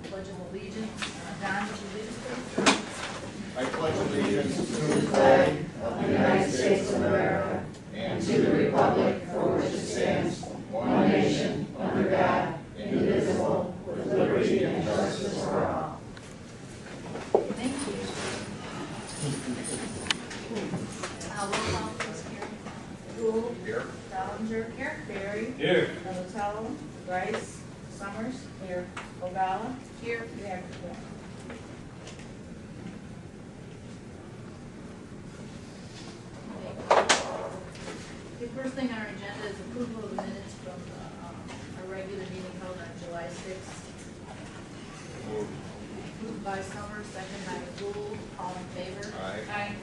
Pledge of Allegiance. John, would you lead us, please? I pledge allegiance to the flag of the United States of America and to the republic for which it stands, one nation, under God, indivisible, with liberty and justice for all. Thank you. Roll call, please, Carrie. Gould. Here. Ballinger. Here. Barry. Here. Donatello. Rice. Summers. Here. Ogalla. Here. There. The first thing on our agenda is approval of the minutes from our regular meeting held on July 6th. Moved by Summers, second by Gould. All in favor? Aye. Aye.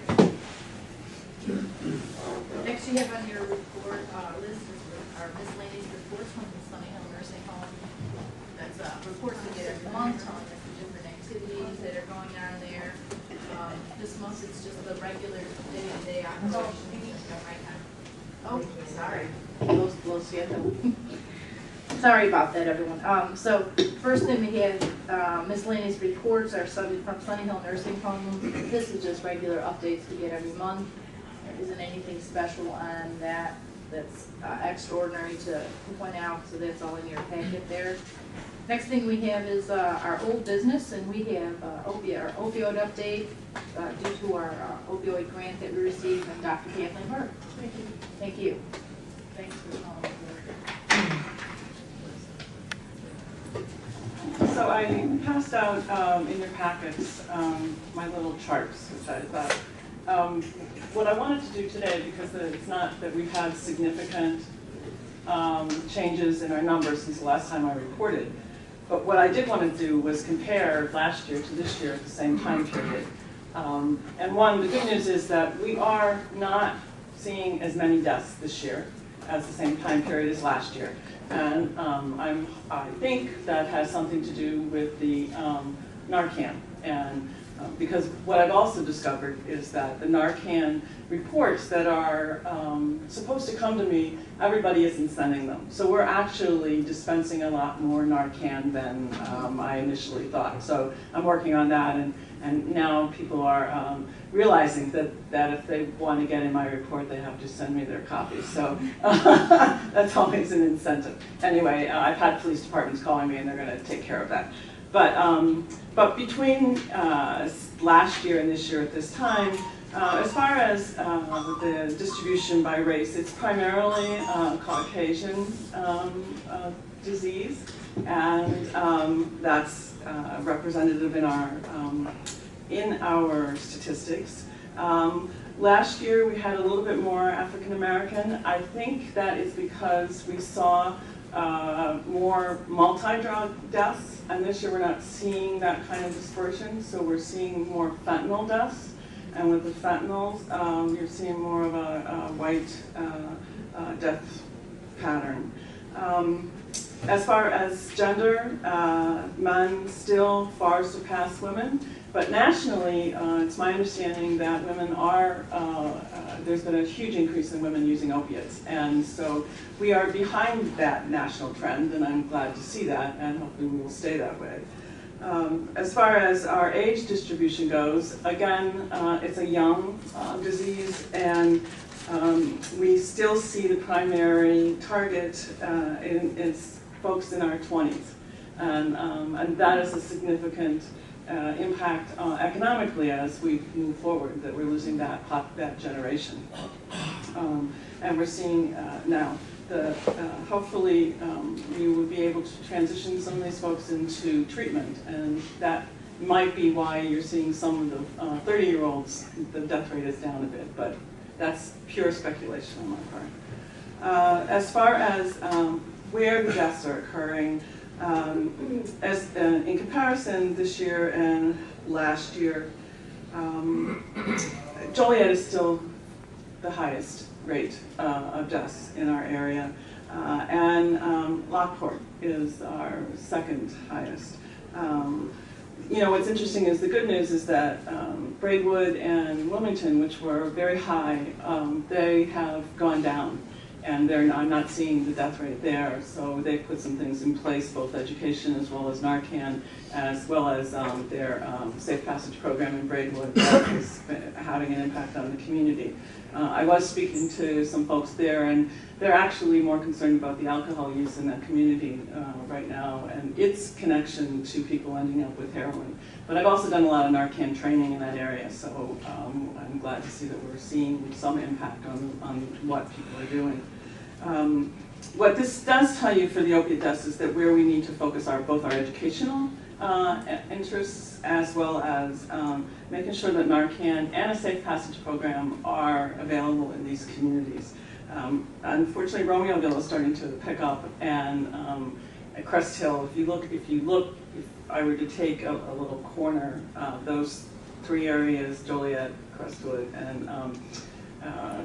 Next you have on your report list is our miscellaneous reports from the Sunny Hill Nursing Home. That's reports we get every month on the different activities that are going on there. This month it's just the regular day-to-day operation. Oh, sorry. Sorry about that, everyone. So first thing we have miscellaneous reports are from Sunny Hill Nursing Home. This is just regular updates we get every month. There isn't anything special on that that's extraordinary to point out, so that's all in your packet there. Next thing we have is our old business, and we have our opioid update due to our opioid grant that we received from Dr. Kathleen Burke. Thank you. Thank you. Thanks for calling. So I passed out in your packets my little charts, which I thought. What I wanted to do today, because it's not that we've had significant changes in our numbers since the last time I reported, but what I did want to do was compare last year to this year at the same time period. And the good news is that we are not seeing as many deaths this year as the same time period as last year. And I think that has something to do with the Narcan. And because what I've also discovered is that the Narcan reports that are supposed to come to me, everybody isn't sending them. So we're actually dispensing a lot more Narcan than I initially thought. So I'm working on that, and now people are realizing that if they want to get in my report, they have to send me their copies. So that's always an incentive. Anyway, I've had police departments calling me, and they're going to take care of that. But between last year and this year at this time, as far as the distribution by race, it's primarily Caucasian disease, and that's representative in our statistics. Last year we had a little bit more African American. I think that is because we saw more multi-drug deaths, and this year we're not seeing that kind of dispersion, so we're seeing more fentanyl deaths. And with the fentanyls, you're seeing more of a white death pattern. As far as gender, men still far surpass women, but nationally, it's my understanding that women are, there's been a huge increase in women using opiates. And so we are behind that national trend, and I'm glad to see that, and hopefully we will stay that way. As far as our age distribution goes, again, it's a young disease, and we still see the primary target is folks in our 20s. And that is a significant impact economically as we move forward, that we're losing that generation. And we're seeing now hopefully you will be able to transition some of these folks into treatment, and that might be why you're seeing some of the 30-year-olds, the death rate is down a bit, but that's pure speculation on my part. As far as where the deaths are occurring, in comparison this year and last year, Joliet is still the highest rate of deaths in our area, and Lockport is our second highest. You know, what's interesting is the good news is that Braidwood and Wilmington, which were very high, they have gone down. and I'm not seeing the death rate there. So they put some things in place, both education as well as Narcan, as well as their Safe Passage program in Braidwood that is having an impact on the community. I was speaking to some folks there, and they're actually more concerned about the alcohol use in that community right now and its connection to people ending up with heroin. But I've also done a lot of Narcan training in that area, so I'm glad to see that we're seeing some impact on what people are doing. What this does tell you for the opiate deaths is that where we need to focus both our educational interests as well as making sure that Narcan and a Safe Passage program are available in these communities. Unfortunately, Romeoville is starting to pick up, and at Crest Hill, if I were to take a little corner, those three areas, Joliet, Crestwood, and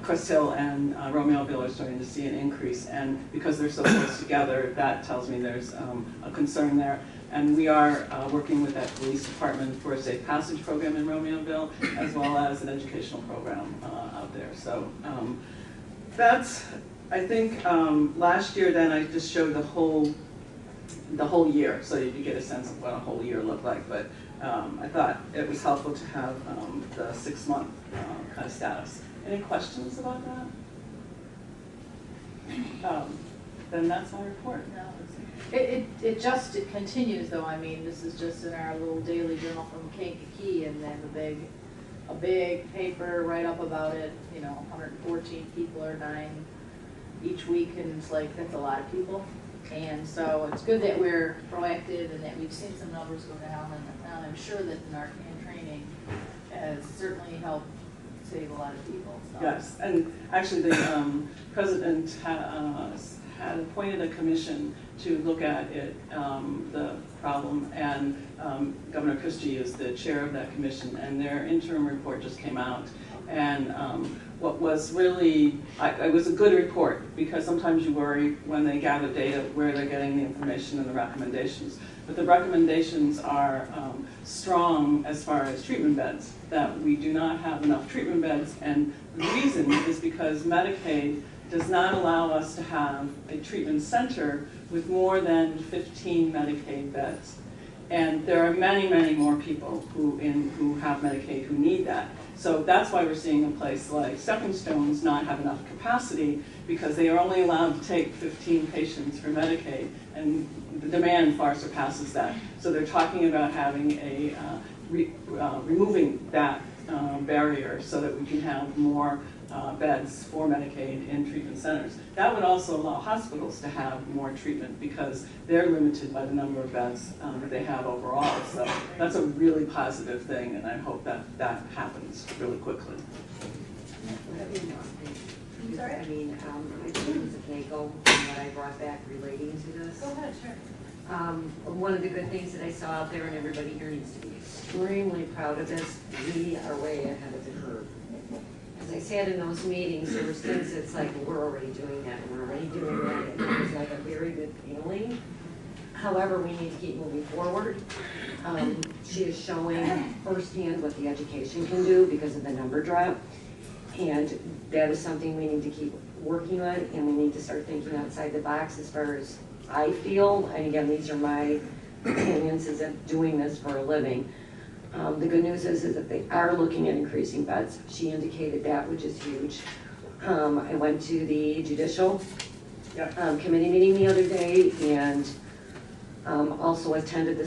Crest Hill and Romeoville are starting to see an increase, and because they're so close together, that tells me there's a concern there. And we are working with that police department for a Safe Passage program in Romeoville, as well as an educational program out there. So that's, I think, last year then I just showed the whole year, so you could get a sense of what a whole year looked like. But I thought it was helpful to have the 6-month kind of status. Any questions about that? Then that's my report. No, it continues though. I mean, this is just in our little daily journal from Kankakee, and then a big paper write up about it. You know, 114 people are dying each week, and it's like, that's a lot of people. And so it's good that we're proactive and that we've seen some numbers go down, and I'm sure that the Narcan training has certainly helped save a lot of people. So. Yes, and actually the president had appointed a commission to look at it, the problem, and Governor Christie is the chair of that commission, and their interim report just came out. And what was really, it was a good report, because sometimes you worry when they gather data where they're getting the information and the recommendations. But the recommendations are strong as far as treatment beds, that we do not have enough treatment beds, and the reason is because Medicaid does not allow us to have a treatment center with more than 15 Medicaid beds. And there are many, many more people who have Medicaid who need that. So that's why we're seeing a place like Stepping Stones not have enough capacity, because they are only allowed to take 15 patients for Medicaid, and the demand far surpasses that. So they're talking about having removing that barrier so that we can have more beds for Medicaid in treatment centers. That would also allow hospitals to have more treatment, because they're limited by the number of beds that they have overall. So that's a really positive thing, and I hope that happens really quickly. Sorry? I mean, I think it was a Keiko that I brought back relating to this. Go ahead, sure. One of the good things that I saw out there, and everybody here needs to be extremely proud of this, we are way ahead of the curve. As I said in those meetings, there was things that's like, we're already doing that, and we're already doing that, and it was like a very good feeling. However, we need to keep moving forward. She is showing firsthand what the education can do because of the number drop, and that is something we need to keep working on, and we need to start thinking outside the box as far as I feel, and again, these are my opinions as of doing this for a living. The good news is that they are looking at increasing beds. She indicated that, which is huge. I went to the judicial committee meeting the other day, and also attended the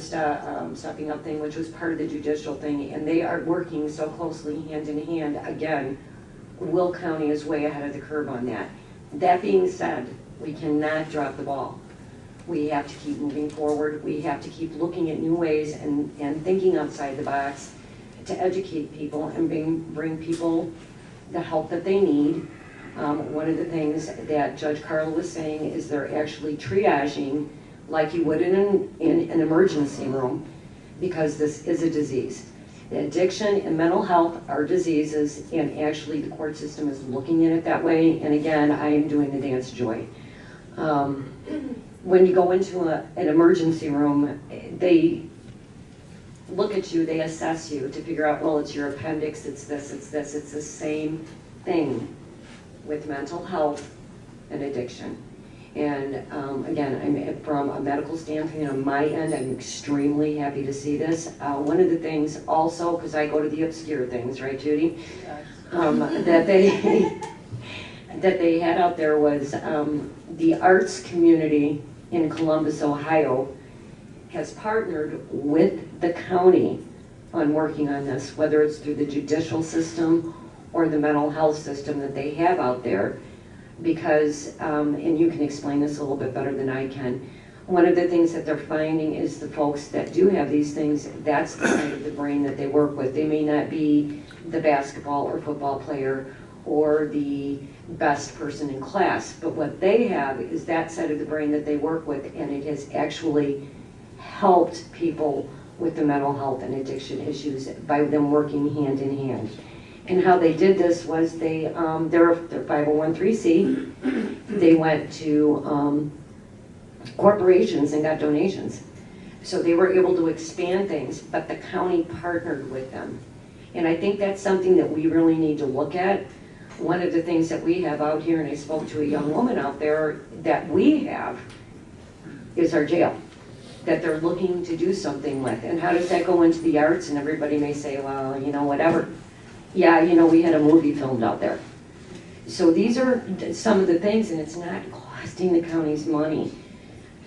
stepping up thing, which was part of the judicial thing, and they are working so closely hand in hand. Again, Will County is way ahead of the curve on that. That being said, we cannot drop the ball. We have to keep moving forward. We have to keep looking at new ways and thinking outside the box to educate people and bring people the help that they need. One of the things that Judge Carl was saying is they're actually triaging like you would in an emergency room, because this is a disease. The addiction and mental health are diseases, and actually the court system is looking at it that way. And again, I am doing the dance joy. When you go into an emergency room, they look at you, they assess you to figure out, well, it's your appendix, it's this, it's this. It's the same thing with mental health and addiction. And again, I'm from a medical standpoint on my end, I'm extremely happy to see this. One of the things also, because I go to the obscure things, right, Judy? That they had out there was the arts community in Columbus, Ohio has partnered with the county on working on this, whether it's through the judicial system or the mental health system that they have out there. Because, and you can explain this a little bit better than I can, one of the things that they're finding is the folks that do have these things, that's the side of the brain that they work with. They may not be the basketball or football player or the best person in class, but what they have is that side of the brain that they work with, and it has actually helped people with the mental health and addiction issues by them working hand in hand. And how they did this was they're 501(c)(3), they went to corporations and got donations. So they were able to expand things, but the county partnered with them. And I think that's something that we really need to look at. One of the things that we have out here, and I spoke to a young woman out there, that we have is our jail, that they're looking to do something with. And how does that go into the arts? And everybody may say, well, you know, whatever. Yeah, you know, we had a movie filmed out there. So these are some of the things, and it's not costing the counties money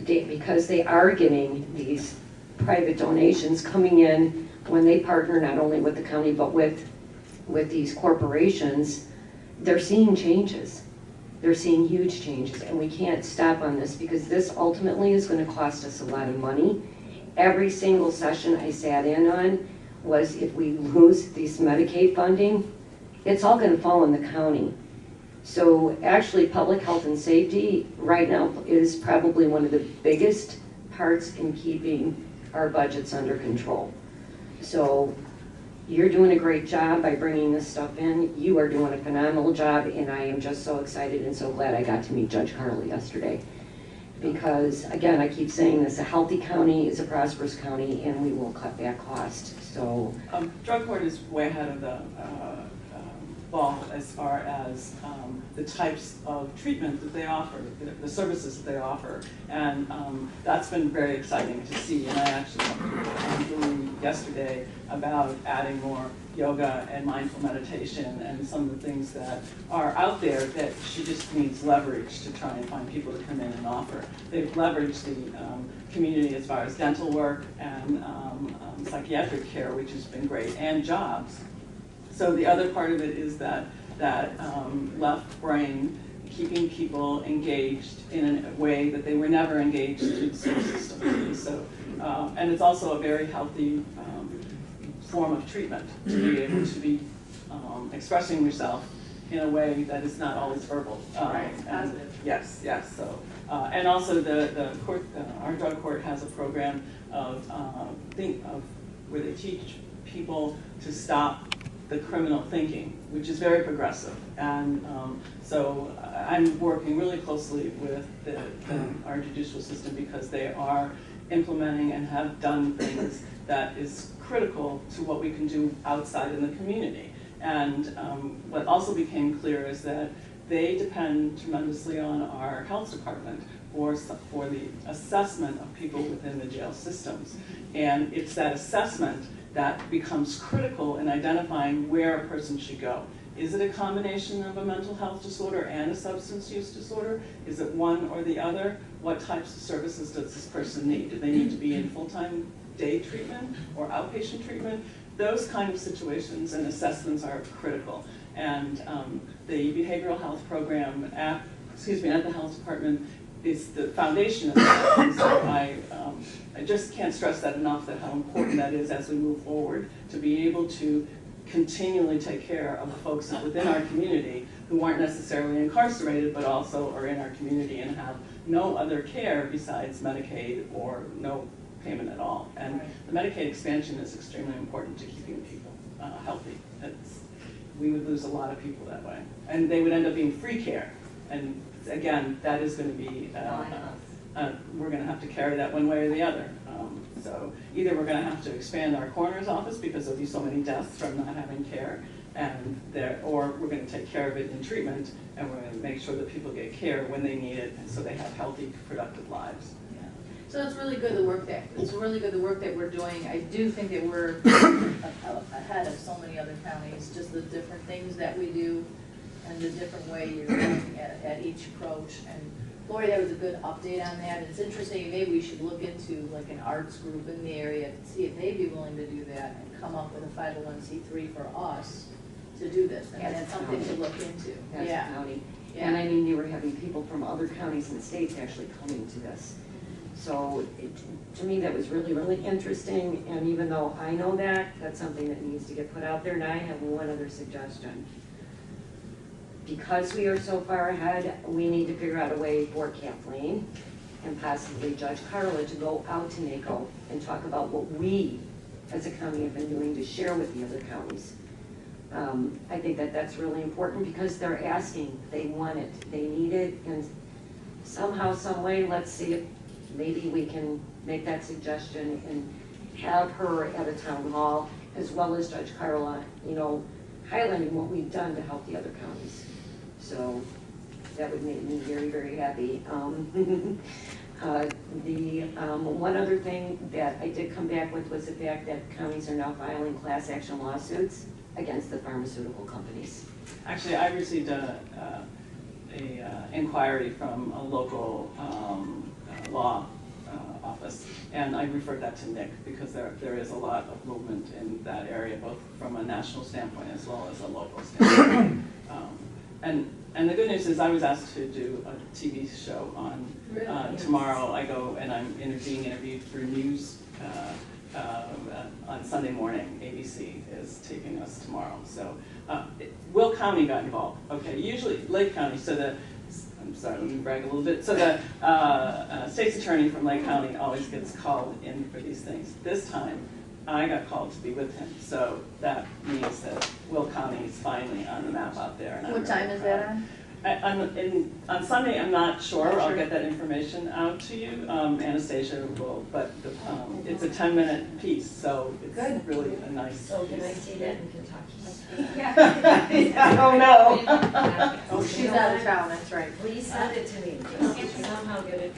because they are getting these private donations coming in when they partner not only with the county but with these corporations. They're seeing changes. They're seeing huge changes, and we can't stop on this because this ultimately is going to cost us a lot of money. Every single session I sat in on was if we lose this Medicaid funding, it's all going to fall on the county. So actually public health and safety right now is probably one of the biggest parts in keeping our budgets under control. So you're doing a great job by bringing this stuff in. You are doing a phenomenal job, and I am just so excited and so glad I got to meet Judge Carly yesterday. Because, again, I keep saying this, a healthy county is a prosperous county, and we will cut back cost. So, drug court is way ahead of the ball as far as the types of treatment that they offer, the services that they offer, and that's been very exciting to see. And I actually talked to Julie yesterday about adding more yoga and mindful meditation and some of the things that are out there that she just needs leverage to try and find people to come in and offer. They've leveraged the community as far as dental work and psychiatric care, which has been great, and jobs. So the other part of it is that left brain, keeping people engaged in a way that they were never engaged through the school system. So, and it's also a very healthy form of treatment to be able to be expressing yourself in a way that is not always verbal. Right, positive. Yes, yes. So, and also the court, our drug court has a program of where they teach people to stop the criminal thinking, which is very progressive. And so I'm working really closely with our judicial system because they are implementing and have done things that is critical to what we can do outside in the community. And what also became clear is that they depend tremendously on our health department for the assessment of people within the jail systems. And it's that assessment that becomes critical in identifying where a person should go. Is it a combination of a mental health disorder and a substance use disorder? Is it one or the other? What types of services does this person need? Do they need to be in full-time day treatment or outpatient treatment? Those kind of situations and assessments are critical. And the behavioral health program at the health department is the foundation of that. And so I just can't stress that enough, that how important that is as we move forward, to be able to continually take care of the folks within our community who aren't necessarily incarcerated, but also are in our community and have no other care besides Medicaid or no payment at all. And the Medicaid expansion is extremely important to keeping people healthy. We would lose a lot of people that way. And they would end up being free care. And again, that is going to be, we're going to have to carry that one way or the other. So either we're going to have to expand our coroner's office because there'll be so many deaths from not having care, and or we're going to take care of it in treatment, and we're going to make sure that people get care when they need it, so they have healthy, productive lives. Yeah. So it's really good the work that we're doing. I do think that we're ahead of so many other counties, just the different things that we do and the different way you're looking at each approach. And Lori, that was a good update on that. It's interesting, maybe we should look into like an arts group in the area to see if they'd be willing to do that and come up with a 501c3 for us to do this. And that's something to look into. As a county. Yeah. And I mean, you were having people from other counties and states actually coming to this. So to me, that was really, really interesting. And even though I know that, that's something that needs to get put out there. And I have one other suggestion. Because we are so far ahead, we need to figure out a way for Kathleen and possibly Judge Carla to go out to NACO and talk about what we as a county have been doing to share with the other counties. I think that that's really important because they're asking, they want it, they need it, and somehow, some way, let's see if maybe we can make that suggestion and have her at a town hall, as well as Judge Carla, you know, highlighting what we've done to help the other counties. So that would make me very, very happy. One other thing that I did come back with was the fact that counties are now filing class action lawsuits against the pharmaceutical companies. Actually, I received a inquiry from a local law office, and I referred that to Nick because there is a lot of movement in that area, both from a national standpoint as well as a local standpoint. And the good news is I was asked to do a TV show on tomorrow. I go and I'm being interviewed for news on Sunday morning. ABC is taking us tomorrow. So Will County got involved. Okay, usually Lake County. So I'm sorry, let me brag a little bit. So the state's attorney from Lake County always gets called in for these things. This time, I got called to be with him. So that means that Will County is finally on the map out there. And what time is that on? On Sunday, I'm not sure. I'll get that information out to you. Anastasia will, but it's a 10-minute piece, so it's Good. really a nice So can I piece. see that in Kentucky? I don't know. Oh, she's out of town, that's right. Please send it to me. Just somehow get it.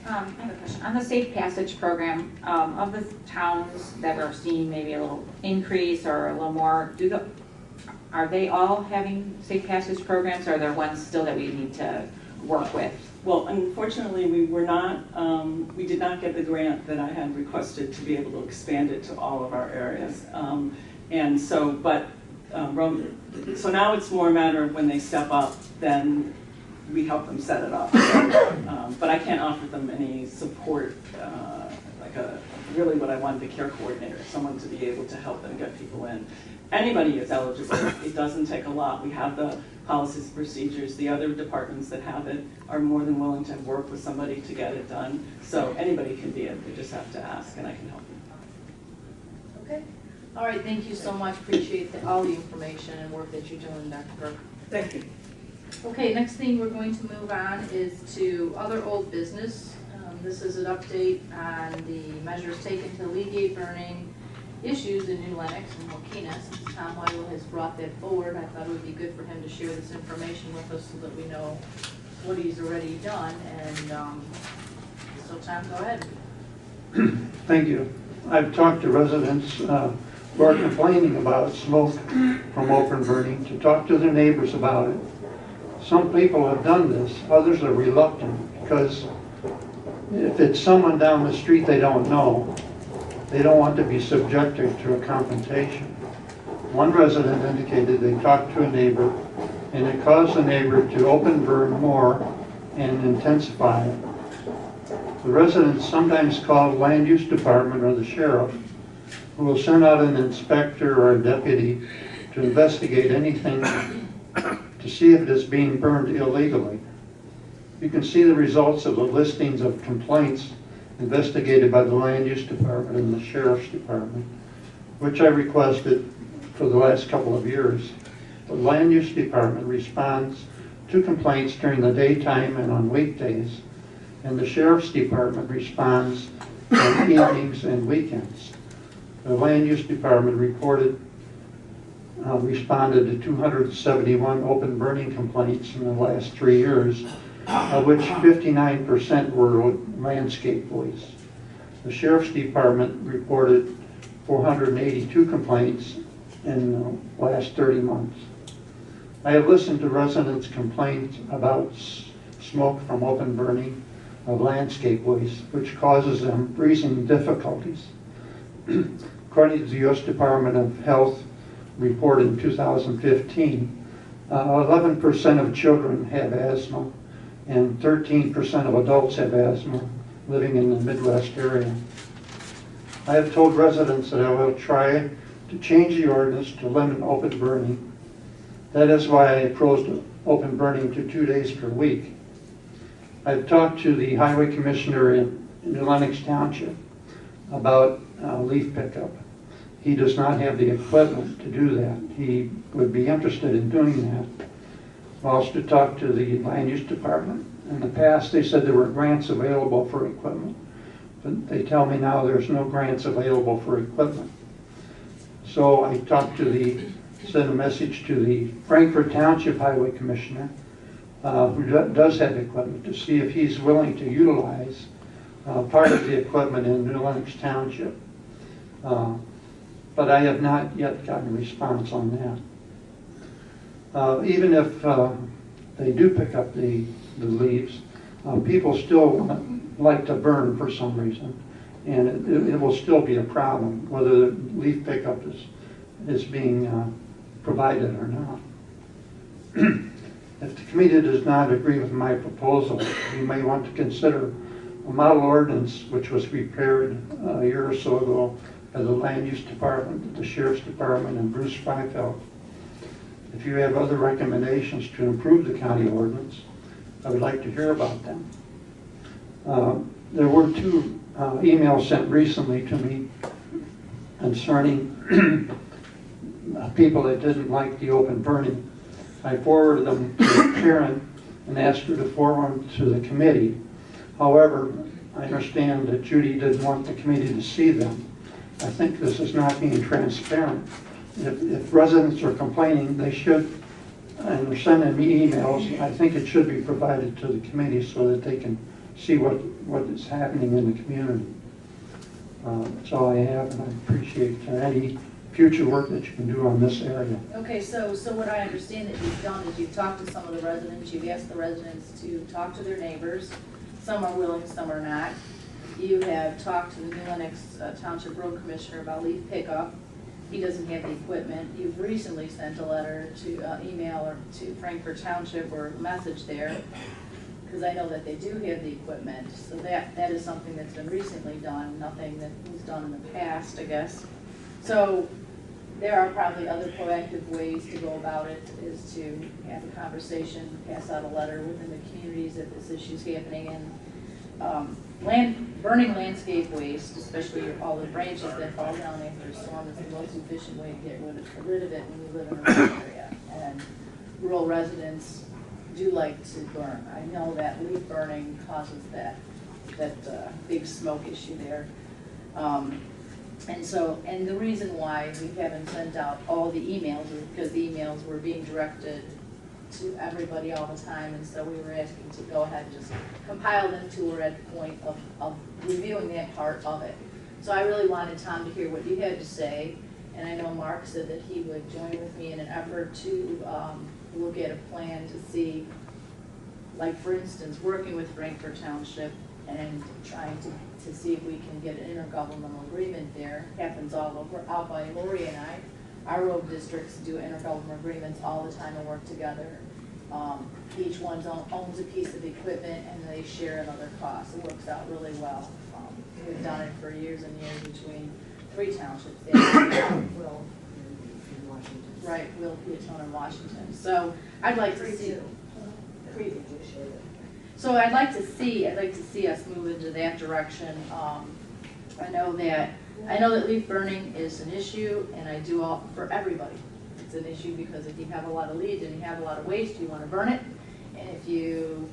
I have a question. On the Safe Passage program, of the towns that are seeing maybe a little increase or a little more, are they all having Safe Passage programs, or are there ones still that we need to work with? Well, unfortunately, we did not get the grant that I had requested to be able to expand it to all of our areas. And so, so now it's more a matter of when they step up, then we help them set it up. But I can't offer them any support, really what I wanted, a care coordinator, someone to be able to help them get people in. Anybody is eligible. It doesn't take a lot. We have the policies and procedures. The other departments that have it are more than willing to work with somebody to get it done. So anybody can be it. They just have to ask, and I can help you. Okay. All right, thank you so much. Appreciate all the information and work that you're doing, Dr. Burke. Thank you. Okay, next thing we're going to move on is to other old business. This is an update on the measures taken to alleviate burning issues in New Lenox and Mokina. Since Tom Weidel has brought that forward, I thought it would be good for him to share this information with us so that we know what he's already done. And so Tom, go ahead. Thank you. I've talked to residents who are complaining about smoke from open burning, to talk to their neighbors about it. Some people have done this, others are reluctant, because if it's someone down the street they don't know, they don't want to be subjected to a confrontation. One resident indicated they talked to a neighbor and it caused the neighbor to open burn more and intensify it. The residents sometimes call the land use department or the sheriff, who will send out an inspector or a deputy to investigate anything to see if it is being burned illegally. You can see the results of the listings of complaints investigated by the land use department and the sheriff's department, which I requested for the last couple of years. The land use department responds to complaints during the daytime and on weekdays, and the sheriff's department responds on evenings and weekends. The land use department reported responded to 271 open burning complaints in the last 3 years, of which 59% were landscape waste. The Sheriff's Department reported 482 complaints in the last 30 months. I have listened to residents' complaints about smoke from open burning of landscape waste, which causes them breathing difficulties. According to the U.S. Department of Health report in 2015, 11% of children have asthma and 13% of adults have asthma living in the Midwest area. I have told residents that I will try to change the ordinance to limit open burning. That is why I proposed open burning to 2 days per week. I've talked to the highway commissioner in New Lenox Township about leaf pickup. He does not have the equipment to do that. He would be interested in doing that. I've also talked to the land use department. In the past, they said there were grants available for equipment, but they tell me now there's no grants available for equipment. So I sent a message to the Frankfort Township Highway Commissioner, who does have equipment, to see if he's willing to utilize part of the equipment in New Lenox Township. But I have not yet gotten a response on that. Even if they do pick up the leaves, people still like to burn for some reason, and it will still be a problem whether the leaf pickup is being provided or not. If the committee does not agree with my proposal, you may want to consider a model ordinance which was prepared a year or so ago by the Land Use Department, the Sheriff's Department, and Bruce Freifeld. If you have other recommendations to improve the county ordinance, I would like to hear about them. There were 2 emails sent recently to me concerning people that didn't like the open burning. I forwarded them to Karen and asked her to forward them to the committee. However, I understand that Judy didn't want the committee to see them. I think this is not being transparent. If residents are complaining, they should, and they're sending me emails, I think it should be provided to the committee so that they can see what is happening in the community. That's all I have, and I appreciate any future work that you can do on this area. Okay, so what I understand that you've done is you've talked to some of the residents, you've asked the residents to talk to their neighbors. Some are willing, some are not. You have talked to the New Lenox Township Road Commissioner about leaf pickup. He doesn't have the equipment. You've recently sent a letter to email or to Frankfort Township or a message there, because I know that they do have the equipment. So that is something that's been recently done, nothing that was done in the past, I guess. So there are probably other proactive ways to go about it, is to have a conversation, pass out a letter within the communities that this issue is happening in. Burning landscape waste, especially all the branches that fall down after a storm, is the most efficient way to get rid of it when you live in a rural area. And rural residents do like to burn. I know that leaf burning causes that big smoke issue there. And the reason why we haven't sent out all the emails is because the emails were being directed to everybody all the time, and so we were asking to go ahead and just compile them to we're at the point of reviewing that part of it. So I really wanted Tom to hear what you had to say, and I know Mark said that he would join with me in an effort to look at a plan to see, like for instance, working with Frankfort Township and trying to see if we can get an intergovernmental agreement there. It happens all over, out by Lori and I. Our road districts do intergovernmental agreements all the time and work together. Each one owns a piece of equipment and they share in other costs. It works out really well. We've done it for years and years between 3 townships. Will, Peatone, and Washington. So I'd like to see. So I'd like to see us move into that direction. I know that leaf burning is an issue, and I do all for everybody. It's an issue because if you have a lot of leaves and you have a lot of waste, you want to burn it. And if you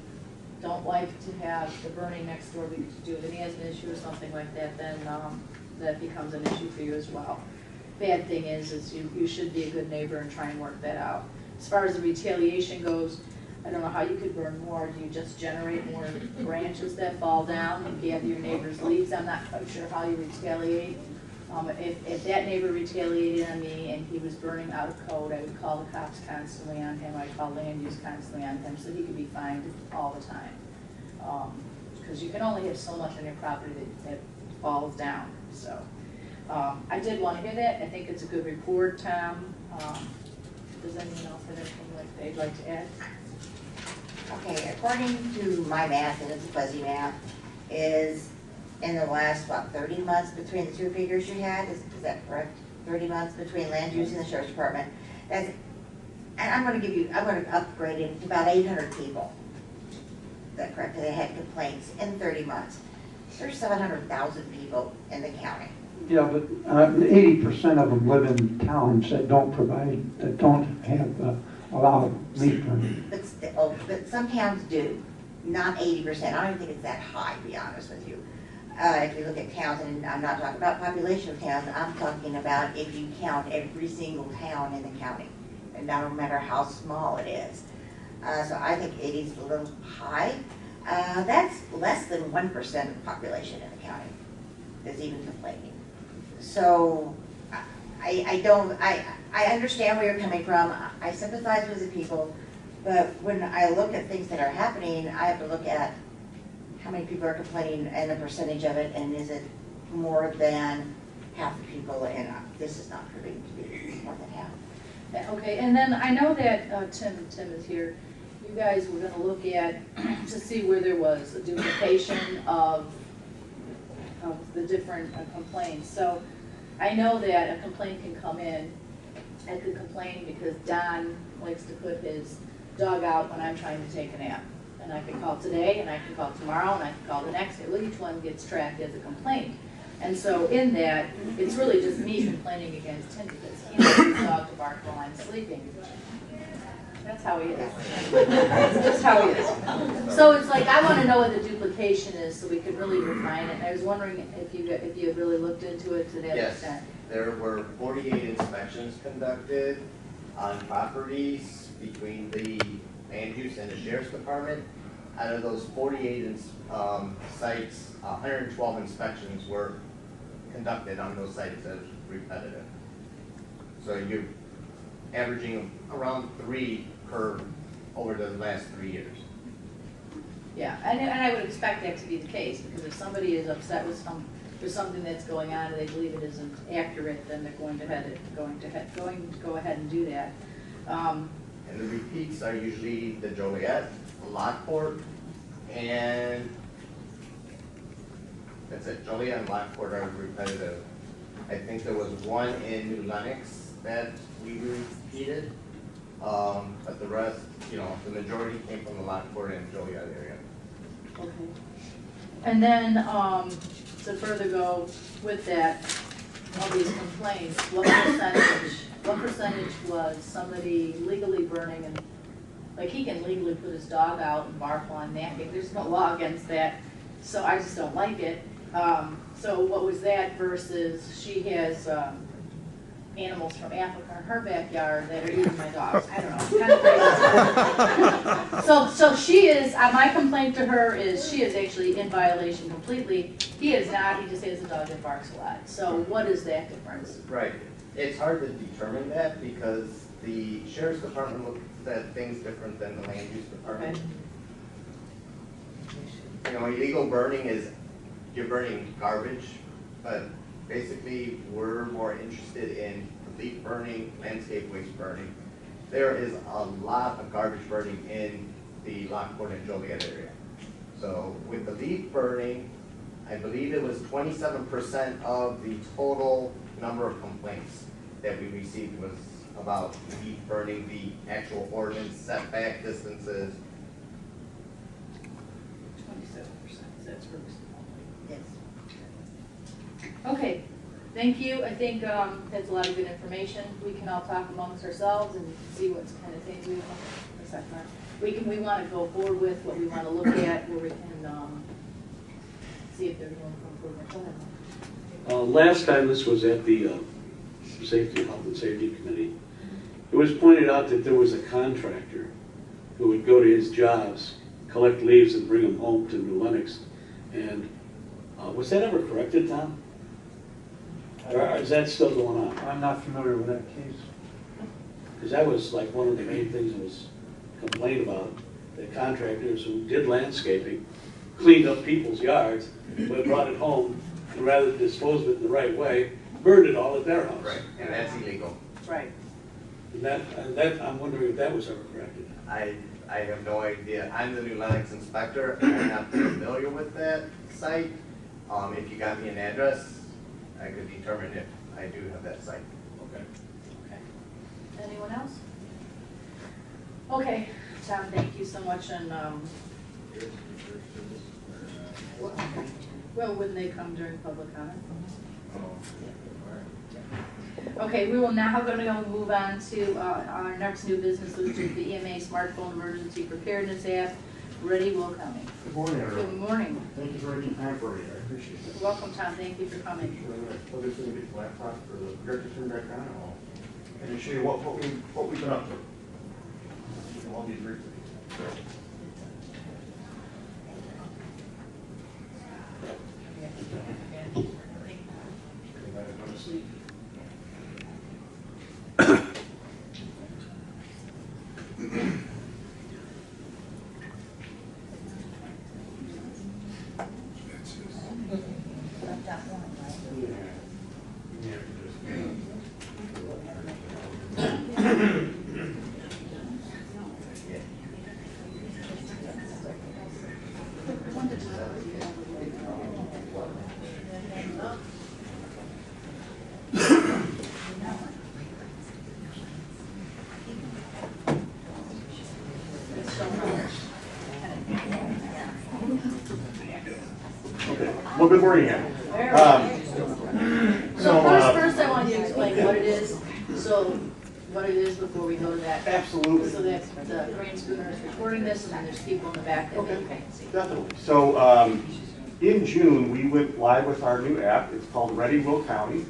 don't like to have the burning next door because you do have an asthma issue or something like that, then that becomes an issue for you as well. bad thing is you should be a good neighbor and try and work that out. As far as the retaliation goes, I don't know how you could burn more. Do you just generate more branches that fall down and gather your neighbor's leaves? I'm not quite sure how you retaliate. If that neighbor retaliated on me and he was burning out of code, I would call the cops constantly on him. I'd call land use constantly on him so he could be fined all the time. Because you can only have so much on your property that falls down. So I did want to hear that. I think it's a good report, Tom. Does anyone else have anything that they'd like to add? Okay, according to my math, and it's fuzzy math, is in the last, what, 30 months between the two figures you had, is that correct? 30 months between land use and the sheriff's department. That's, and I'm going to upgrade it to about 800 people. Is that correct? They had complaints in 30 months. There's 700,000 people in the county. Yeah, but 80% of them live in towns that don't have allow leaf burning. But some towns do, not 80%. I don't even think it's that high, to be honest with you. If you look at towns, and I'm not talking about population of towns, I'm talking about if you count every single town in the county, and no matter how small it is. So I think 80 is a little high. That's less than 1% of the population in the county that's even complaining. So I understand where you're coming from. I sympathize with the people, but when I look at things that are happening, I have to look at how many people are complaining and the percentage of it, and is it more than half the people, and this is not proving to be more than half. Okay, and then I know that Tim is here. You guys were going to look at to see where there was a duplication of the different complaints. So I know that a complaint can come in. I could complain because Don likes to put his dog out when I'm trying to take a nap. And I could call today, and I could call tomorrow, and I could call the next day. Well, each one gets tracked as a complaint. And so in that, it's really just me complaining against him because he wants his dog to bark while I'm sleeping. That's how he is. That's just how he is. So it's like, I want to know what the duplication is so we could really refine it. And I was wondering if you had really looked into it to that extent. There were 48 inspections conducted on properties between the land use and the sheriff's department. Out of those 48 sites, 112 inspections were conducted on those sites as repetitive. So you're averaging around 3 per over the last 3 years. Yeah, and I would expect that to be the case, because if somebody is upset with something that's going on and they believe it isn't accurate, then they're going to go ahead and do that. And the repeats are usually the Joliet, Lockport, and that's it. Joliet and Lockport are repetitive. I think there was one in New Lenox that we repeated, but the rest, the majority came from the Lockport and Joliet area. Okay. And then to further go with that, all these complaints, what percentage was somebody legally burning, and like he can legally put his dog out and bark while I'm napping. There's no law against that, so I just don't like it. So what was that versus she has animals from Africa in her backyard that are eating my dogs? I don't know, kind of crazy. So she is, my complaint to her is she is actually in violation completely. He is not, he just has a dog that barks a lot. So what is that difference? Right. It's hard to determine that because the sheriff's department looks at things different than the land use department. Okay. Illegal burning is you're burning garbage, but basically we're more interested in leaf burning, landscape waste burning. There is a lot of garbage burning in the Lockport and Joliet area. So with the leaf burning, I believe it was 27% of the total number of complaints that we received was about leaf burning, the actual ordinance setback distances. 27%, that's really small. Yes. Okay, thank you. I think that's a lot of good information. We can all talk amongst ourselves and see what kind of things we want. We want to go forward with what we want to look at, where we can see if there's room for improvement. Go ahead. Last time this was at the Safety, Health and Safety Committee. It was pointed out that there was a contractor who would go to his jobs, collect leaves and bring them home to New Lenox. And was that ever corrected, Tom? Or is that still going on? I'm not familiar with that case. Because that was like one of the main things that was complained about. The contractors who did landscaping cleaned up people's yards, but brought it home, and rather than dispose of it in the right way, burned it all at their house. Right, and that's illegal. Right. And that, I'm wondering if that was ever corrected. I have no idea. I'm the New Lenox inspector, and I'm not familiar with that site. If you got me an address, I could determine if I do have that site. Okay. Okay. Anyone else? Okay, Tom, thank you so much, and, well, wouldn't they come during public comment? Okay, we will now going to move on to our next new business, which is the EMA Smartphone Emergency Preparedness App. Ready, Will Cummings. Good morning, everyone. Good morning. Thank you for making time for me. I appreciate it. Welcome, Tom. Thank you for coming. Well, this is going to get the laptop for the projector turned back on, and I'll show you what we've been up to. I'll be brief with you. Everybody go to sleep. Well, good morning again. First I want you to explain what it is, what it is before we go to that. Absolutely. So that the Crane Schooner is recording this, and then there's people in the back that they can't see. Definitely. So in June, we went live with our new app. It's called Ready Will County.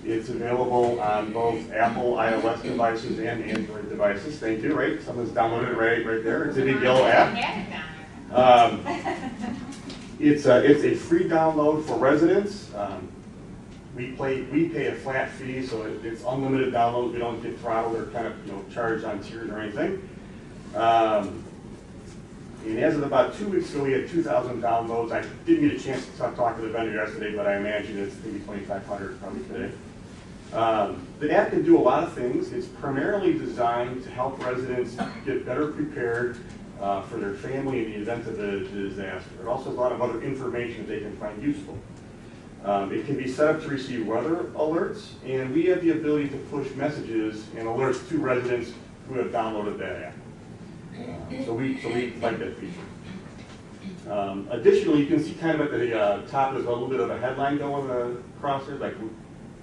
It's available on both Apple iOS devices and Android devices. Thank you, right? Someone's downloaded it right there. It's a big yellow app. It's a free download for residents. We pay a flat fee, so it's unlimited downloads. We don't get throttled or kind of charged on tiers or anything. And as of about 2 weeks ago, we had 2,000 downloads. I didn't get a chance to talk to the vendor yesterday, but I imagine it's maybe 2,500 probably today. The app can do a lot of things. It's primarily designed to help residents get better prepared for their family in the event of a disaster. It also has a lot of other information that they can find useful. It can be set up to receive weather alerts, and we have the ability to push messages and alerts to residents who have downloaded that app. So we like that feature. Additionally, you can see kind of at the top there's a little bit of a headline going across there, like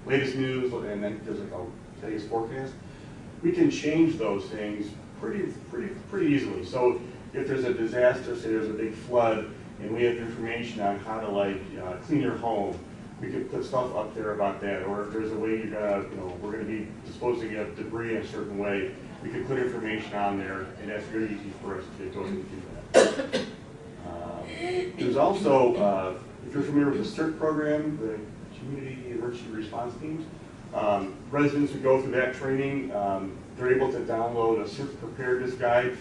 latest news, and then there's like a today's forecast. We can change those things pretty easily. So if there's a disaster, say there's a big flood, and we have information on how to clean your home, we could put stuff up there about that. Or if there's a way we're going to be disposing of debris in a certain way, we could put information on there, and that's very easy for us to go and do that. There's also, if you're familiar with the CERT program, the Community Emergency Response Teams, residents who go through that training, they're able to download a CERT preparedness guide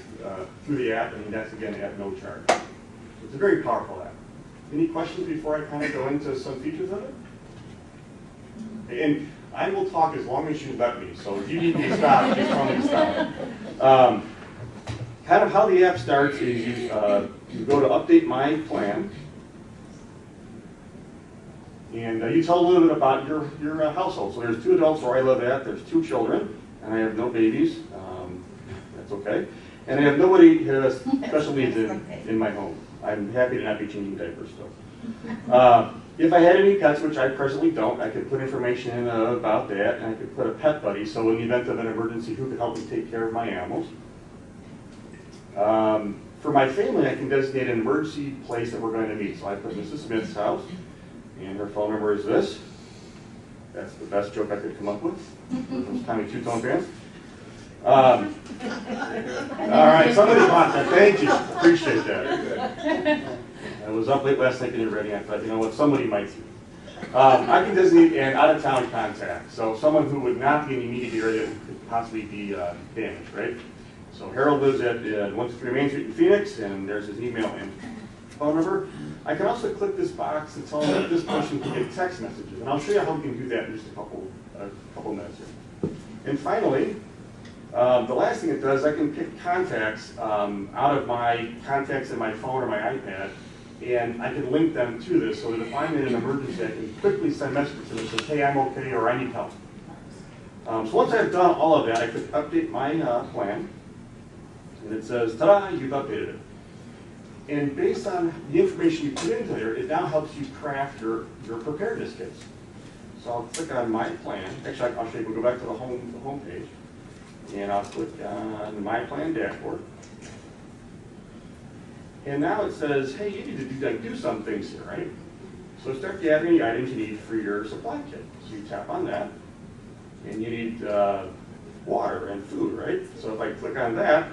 through the app, and that's again at no charge. It's a very powerful app. Any questions before I kind of go into some features of it? And I will talk as long as you let me, so if you need me to stop, just tell me to stop. Kind of how the app starts is you go to update my plan, and you tell a little bit about your household. So there's 2 adults where I live at, there's 2 children, and I have no babies. That's okay. And I have nobody who has special needs in my home. I'm happy to not be changing diapers still. If I had any pets, which I presently don't, I could put information in about that, and I could put a pet buddy, so in the event of an emergency, who could help me take care of my animals. For my family, I can designate an emergency place that we're going to meet. So I put Mrs. Smith's house, and her phone number is this. That's the best joke I could come up with. Those Tommy Two-Tone fans. All right, somebody caught that. Thank you. Appreciate that. I was up late last night getting ready. I thought, you know what, somebody might see. I can designate an out-of-town contact. So someone who would not be in the immediate area could possibly be damaged, right? So Harold lives at 123 Main Street in Phoenix, and there's his email and phone number. I can also click this box and tell them that this person can get text messages. And I'll show you how we can do that in just a couple minutes here. And finally, the last thing it does, I can pick contacts out of my contacts in my phone or my iPad, and I can link them to this so that if I'm in an emergency, I can quickly send messages to them that says, hey, I'm okay, or I need help. So once I've done all of that, I could update my plan, and it says, ta-da, you've updated it. And based on the information you put into there, it now helps you craft your preparedness kits. So I'll click on my plan. Actually, I'll show you. We'll go back to the home page, and I'll click on my plan dashboard. And now it says, hey, you need to do some things here, right? So start gathering the items you need for your supply kit. So you tap on that, and you need water and food, right? So if I click on that,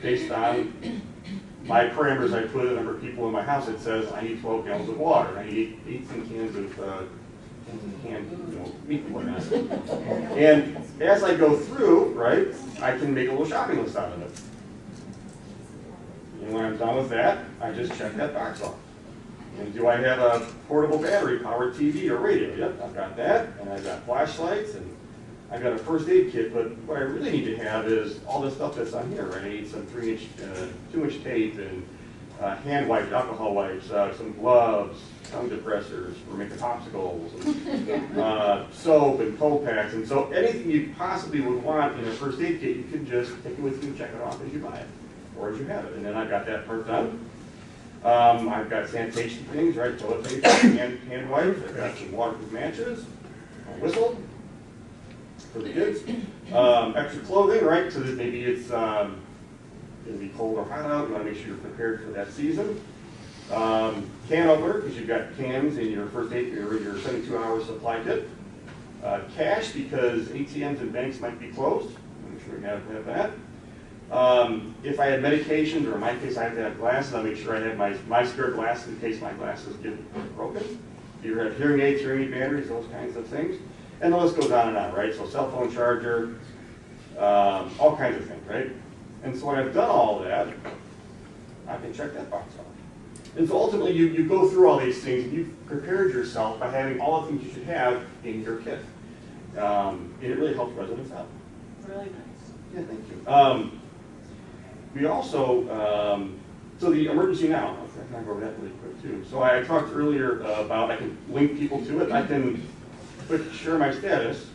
based on my parameters I put in the number of people in my house, it says I need 12 gallons of water, I need 18 cans of meat and whatnot. And as I go through, right, I can make a little shopping list out of it. And when I'm done with that, I just check that box off. And do I have a portable battery-powered TV or radio? Yep, I've got that, and I've got flashlights, and I've got a first aid kit, but what I really need to have is all this stuff that's on here, right? I need some 2-inch tape and hand wipes, alcohol wipes, some gloves, tongue depressors for making popsicles, and, soap and cold packs. And so anything you possibly would want in a first aid kit, you can just take it with you and check it off as you buy it, or as you have it. And then I've got that part done. I've got sanitation things, right? Toilet paper, hand wipes. I've got some waterproof matches, a whistle for the kids. Extra clothing, right? So that maybe it's going to be cold or hot out. You want to make sure you're prepared for that season. Can opener, because you've got cans in your first aid, your 72-hour supply kit. Cash, because ATMs and banks might be closed. Make sure we have that. If I had medications, or in my case I have to have glasses, I'll make sure I have my spare glasses in case my glasses get broken. If you have hearing aids, hearing aid batteries, those kinds of things. And the list goes on and on, right? So cell phone charger, all kinds of things, right? And so when I've done all that, I can check that box off. And so ultimately you go through all these things and you've prepared yourself by having all the things you should have in your kit. And it really helps residents out. Really nice. Yeah, thank you. We also, so the emergency now, I can go over that really quick too. So I talked earlier about I can link people to it. I can click share my status,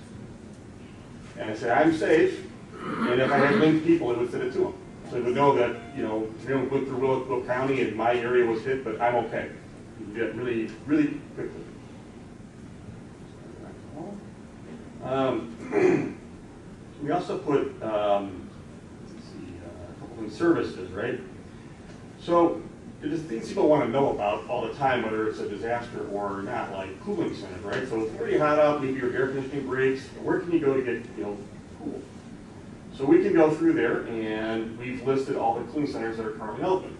and I say I'm safe, and if I had linked people, it would send it to them. So it would know that, you know, we went through Will County and my area was hit, but I'm okay. You can do it really, really quickly. We also put, services, right? So there's things people want to know about all the time, whether it's a disaster or not, like cooling centers, right? So it's pretty hot out, maybe your air conditioning breaks. Where can you go to get, cool? So we can go through there, and we've listed all the cooling centers that are currently open.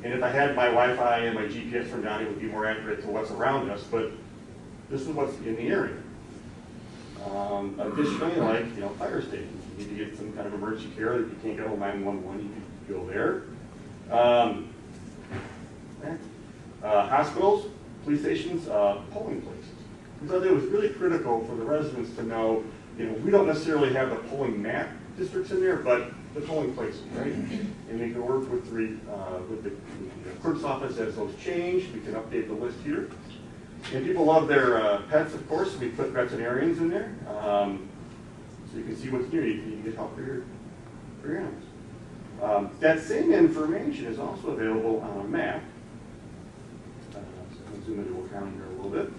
And if I had my Wi-Fi and my GPS from down, it would be more accurate to what's around us, but this is what's in the area. Additionally, like, fire stations. You need to get some kind of emergency care. If you can't get on 911, you can go there. Hospitals, police stations, polling places. So it was really critical for the residents to know, we don't necessarily have the polling map districts in there, but the polling places, right? And we can work with the clerk's office as those change. We can update the list here. And people love their pets, of course. We put veterinarians in there, so you can see what's near you. You can get help for your animals. That same information is also available on a map. So I'm going to zoom into Will County here a little bit.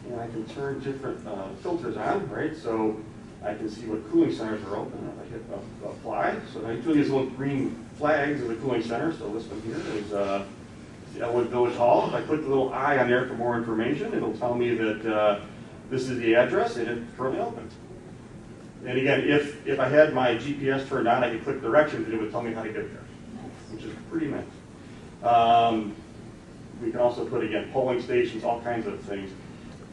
And I can turn different filters on, right? So I can see what cooling centers are open. If I hit apply, so I usually use little green flags of the cooling center. So this one here is to Elwood Village Hall. If I click the little I on there for more information, it'll tell me that this is the address and it's currently open. And again, if I had my GPS turned on, I could click directions and it would tell me how to get there, which is pretty nice. We can also put, again, polling stations, all kinds of things.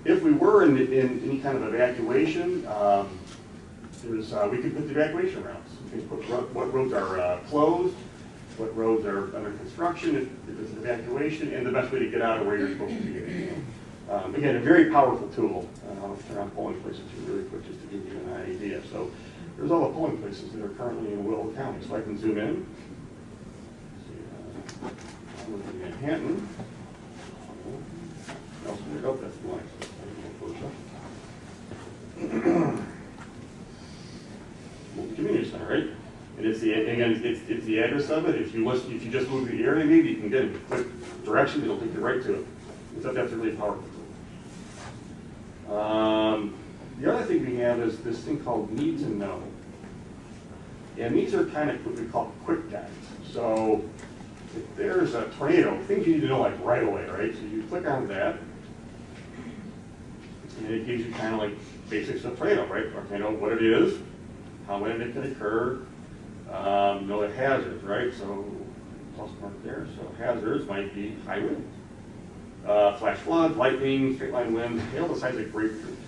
If we were in any kind of evacuation, we could put the evacuation routes. We can put what roads are closed, what roads are under construction, if it's an evacuation, and the best way to get out of where you're supposed to be. Again, a very powerful tool. I'll turn on polling places really quick just to give you an idea. So there's all the polling places that are currently in Will County. So I can zoom in. I'm looking at Manhattan. Oh, that's blank. Community center, right? And it's the it's the address of it. If you just move the area, maybe you can get it. Click directions, it'll take you right to it. So that's a really powerful tool. The other thing we have is this thing called Need to Know, and these are kind of what we call quick guides. So if there's a tornado, things you need to know like right away, right? So you click on that, and it gives you kind of like basics of tornado, right? Tornado, what it is, how when it can occur, know the hazards, right? So plus mark there. So hazards might be high wind, flash flood, lightning, straight line winds, hail the size of grapefruit.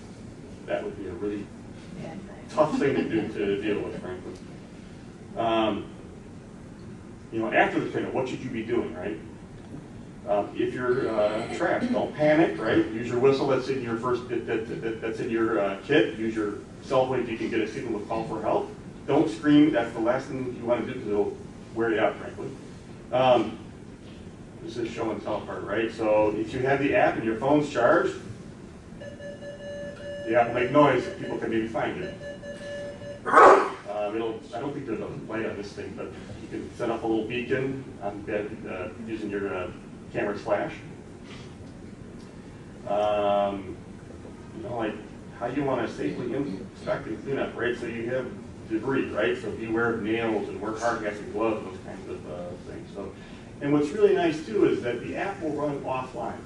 That would be a really tough thing to deal with, frankly. After the tornado, what should you be doing, right? If you're trapped, don't panic, right? Use your whistle that's in your that's in your kit. Use your cell phone if you can get a signal to call for help. Don't scream. That's the last thing you want to do because it'll wear you out, frankly. This is show and tell part, right? So if you have the app and your phone's charged, the app will make noise. People can maybe find you. I don't think there's a light on this thing, but you can set up a little beacon on using your camera's flash. Like how you want to safely inspect and clean up, right? So you have debris, right? So beware of nails and wear hard hats and gloves, those kinds of things. So, and what's really nice too is that the app will run offline.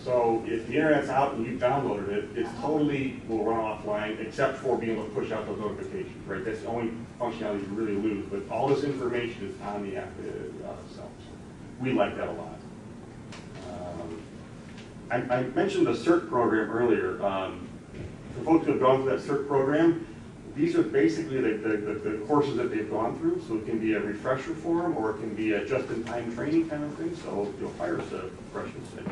So if the internet's out and you've downloaded it, it totally will run offline except for being able to push out those notifications, right? That's the only functionality you really lose, but all this information is on the app itself. So we like that a lot. I mentioned the CERT program earlier. For folks who have gone through that CERT program, these are basically the courses that they've gone through. So it can be a refresher for them, or it can be a just-in-time training kind of thing. So you'll fire us a freshman say,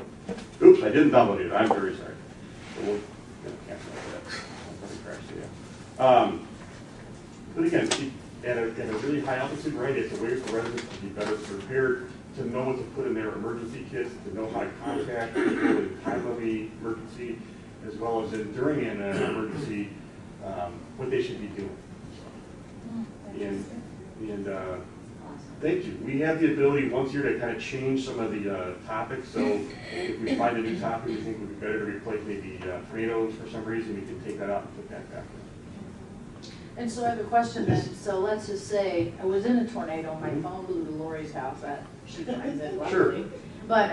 oops, I didn't download it. I'm very sorry. So we'll cancel that. But again, at a really high altitude, right, it's a way for residents to be better prepared, to know what to put in their emergency kits, to know how to contact people in time of the emergency, as well as during an emergency, what they should be doing. And thank you. We have the ability once a year to kind of change some of the topics. So if we find a new topic we think would be better to replace maybe tornadoes for some reason, we can take that out and put that back in. And so I have a question then. So let's just say I was in a tornado, my phone blew to Lori's house. She finds it luckily. Sure. But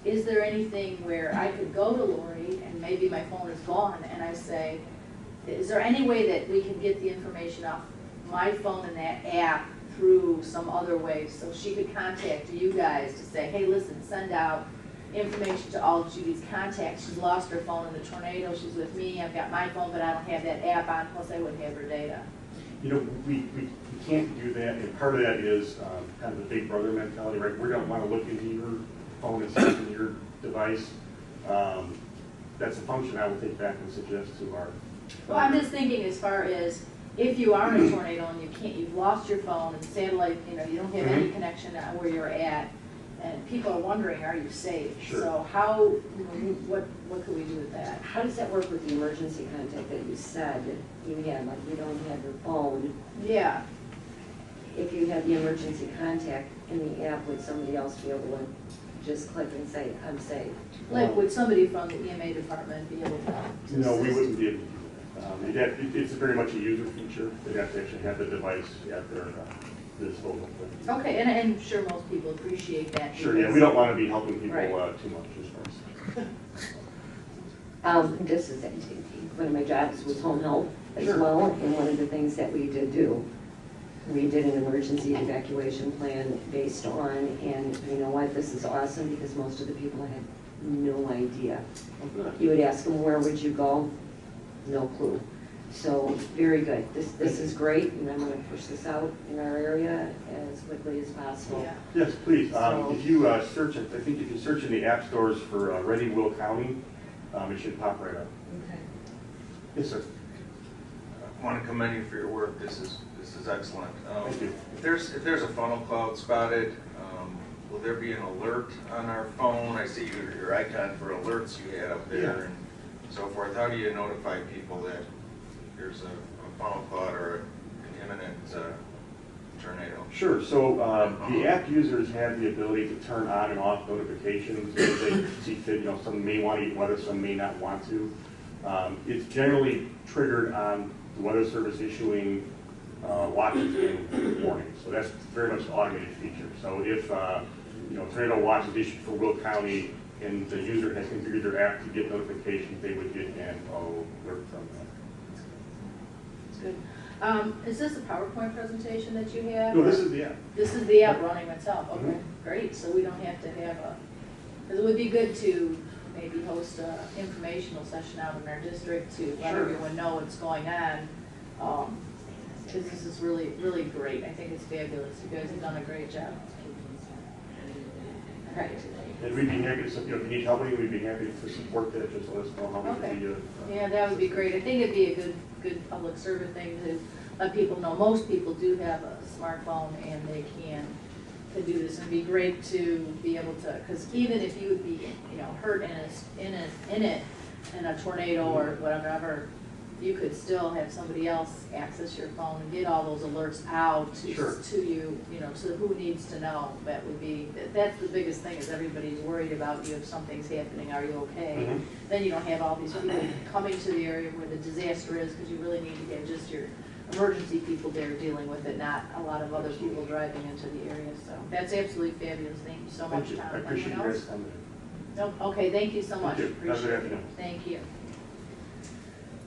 is there anything where I could go to Lori and maybe my phone is gone and I say, is there any way that we can get the information off my phone and that app through some other way so she could contact you guys to say, hey, listen, send out information to all Judy's contacts. She's lost her phone in the tornado. She's with me. I've got my phone, but I don't have that app on. Plus, I wouldn't have her data. We can't do that, and part of that is kind of the big brother mentality, right? We're going to want to look into your phone and see in your device. That's a function I will take back and suggest to our. Well, I'm just thinking as far as if you are in a tornado and you've lost your phone and satellite, you don't have any connection where you're at, and people are wondering, are you safe? Sure. So how, what could we do with that? How does that work with the emergency contact that you said you had, like you don't have your phone? Yeah. If you had the emergency contact in the app, would somebody else be able to just click and say, I'm safe? Like, would somebody from the EMA department be able to No, we assist? wouldn't be able to do that. It's very much a user feature. They'd have to actually have the device at their disposal. Okay, and I'm sure most people appreciate that. Sure, yeah, we don't want to be helping people too much as far as. This is one of my jobs was home health as Sure. well, and one of the things that we did do, we did an emergency evacuation plan based on, and you know what, this is awesome because most of the people had no idea. You would ask them, where would you go? No clue. So, very good. This is great, and I'm gonna push this out in our area as quickly as possible. Yeah. Yes, please. So- If you search, I think if you search in the app stores for Ready Will County, it should pop right up. Okay. Yes, sir. I want to commend you for your work. This is excellent. Thank you. If there's a funnel cloud spotted, will there be an alert on our phone? I see your icon for alerts you had up there Yeah. and so forth. How do you notify people that there's a funnel cloud or an imminent tornado? Sure. So the app users have the ability to turn on and off notifications as they see fit. You know, some may want to eat weather, some may not want to. It's generally triggered on the Weather Service issuing watches in the morning. So that's very much an automated feature. So if you know, tornado watch is issued for Will County and the user has configured their app to get notifications, they would get an alert from that. That's good. Is this a PowerPoint presentation that you have? No, this is the app. This is the app running itself, okay, Mhm. great, so we don't have to have because it would be good to maybe host a informational session out in our district to let Sure. everyone know what's going on. Because this is really, really great, I think it's fabulous, you guys have done a great job. Right. And we'd be happy to, you know, if you need help, we'd be happy to support that, just let us know how we Okay. can be. Yeah, that would be great. I think it'd be a good public service thing to let people know. Most people do have a smartphone and they can do this. It'd be great to be able to, because even if you would be, you know, hurt in a tornado or whatever, you could still have somebody else access your phone and get all those alerts out Sure. to you, you know, to who needs to know. That would be, that's the biggest thing, is everybody's worried about you if something's happening, are you okay? Mhm. Then you don't have all these people coming to the area where the disaster is, because you really need to get just your emergency people there dealing with it, not a lot of other people driving into the area. So that's absolutely fabulous. Thank you so much, Thank you. Tom. I appreciate you Anyone guys else? coming. Nope. Okay, thank you so much. Thank you. Have a good Appreciate it. afternoon. Thank you.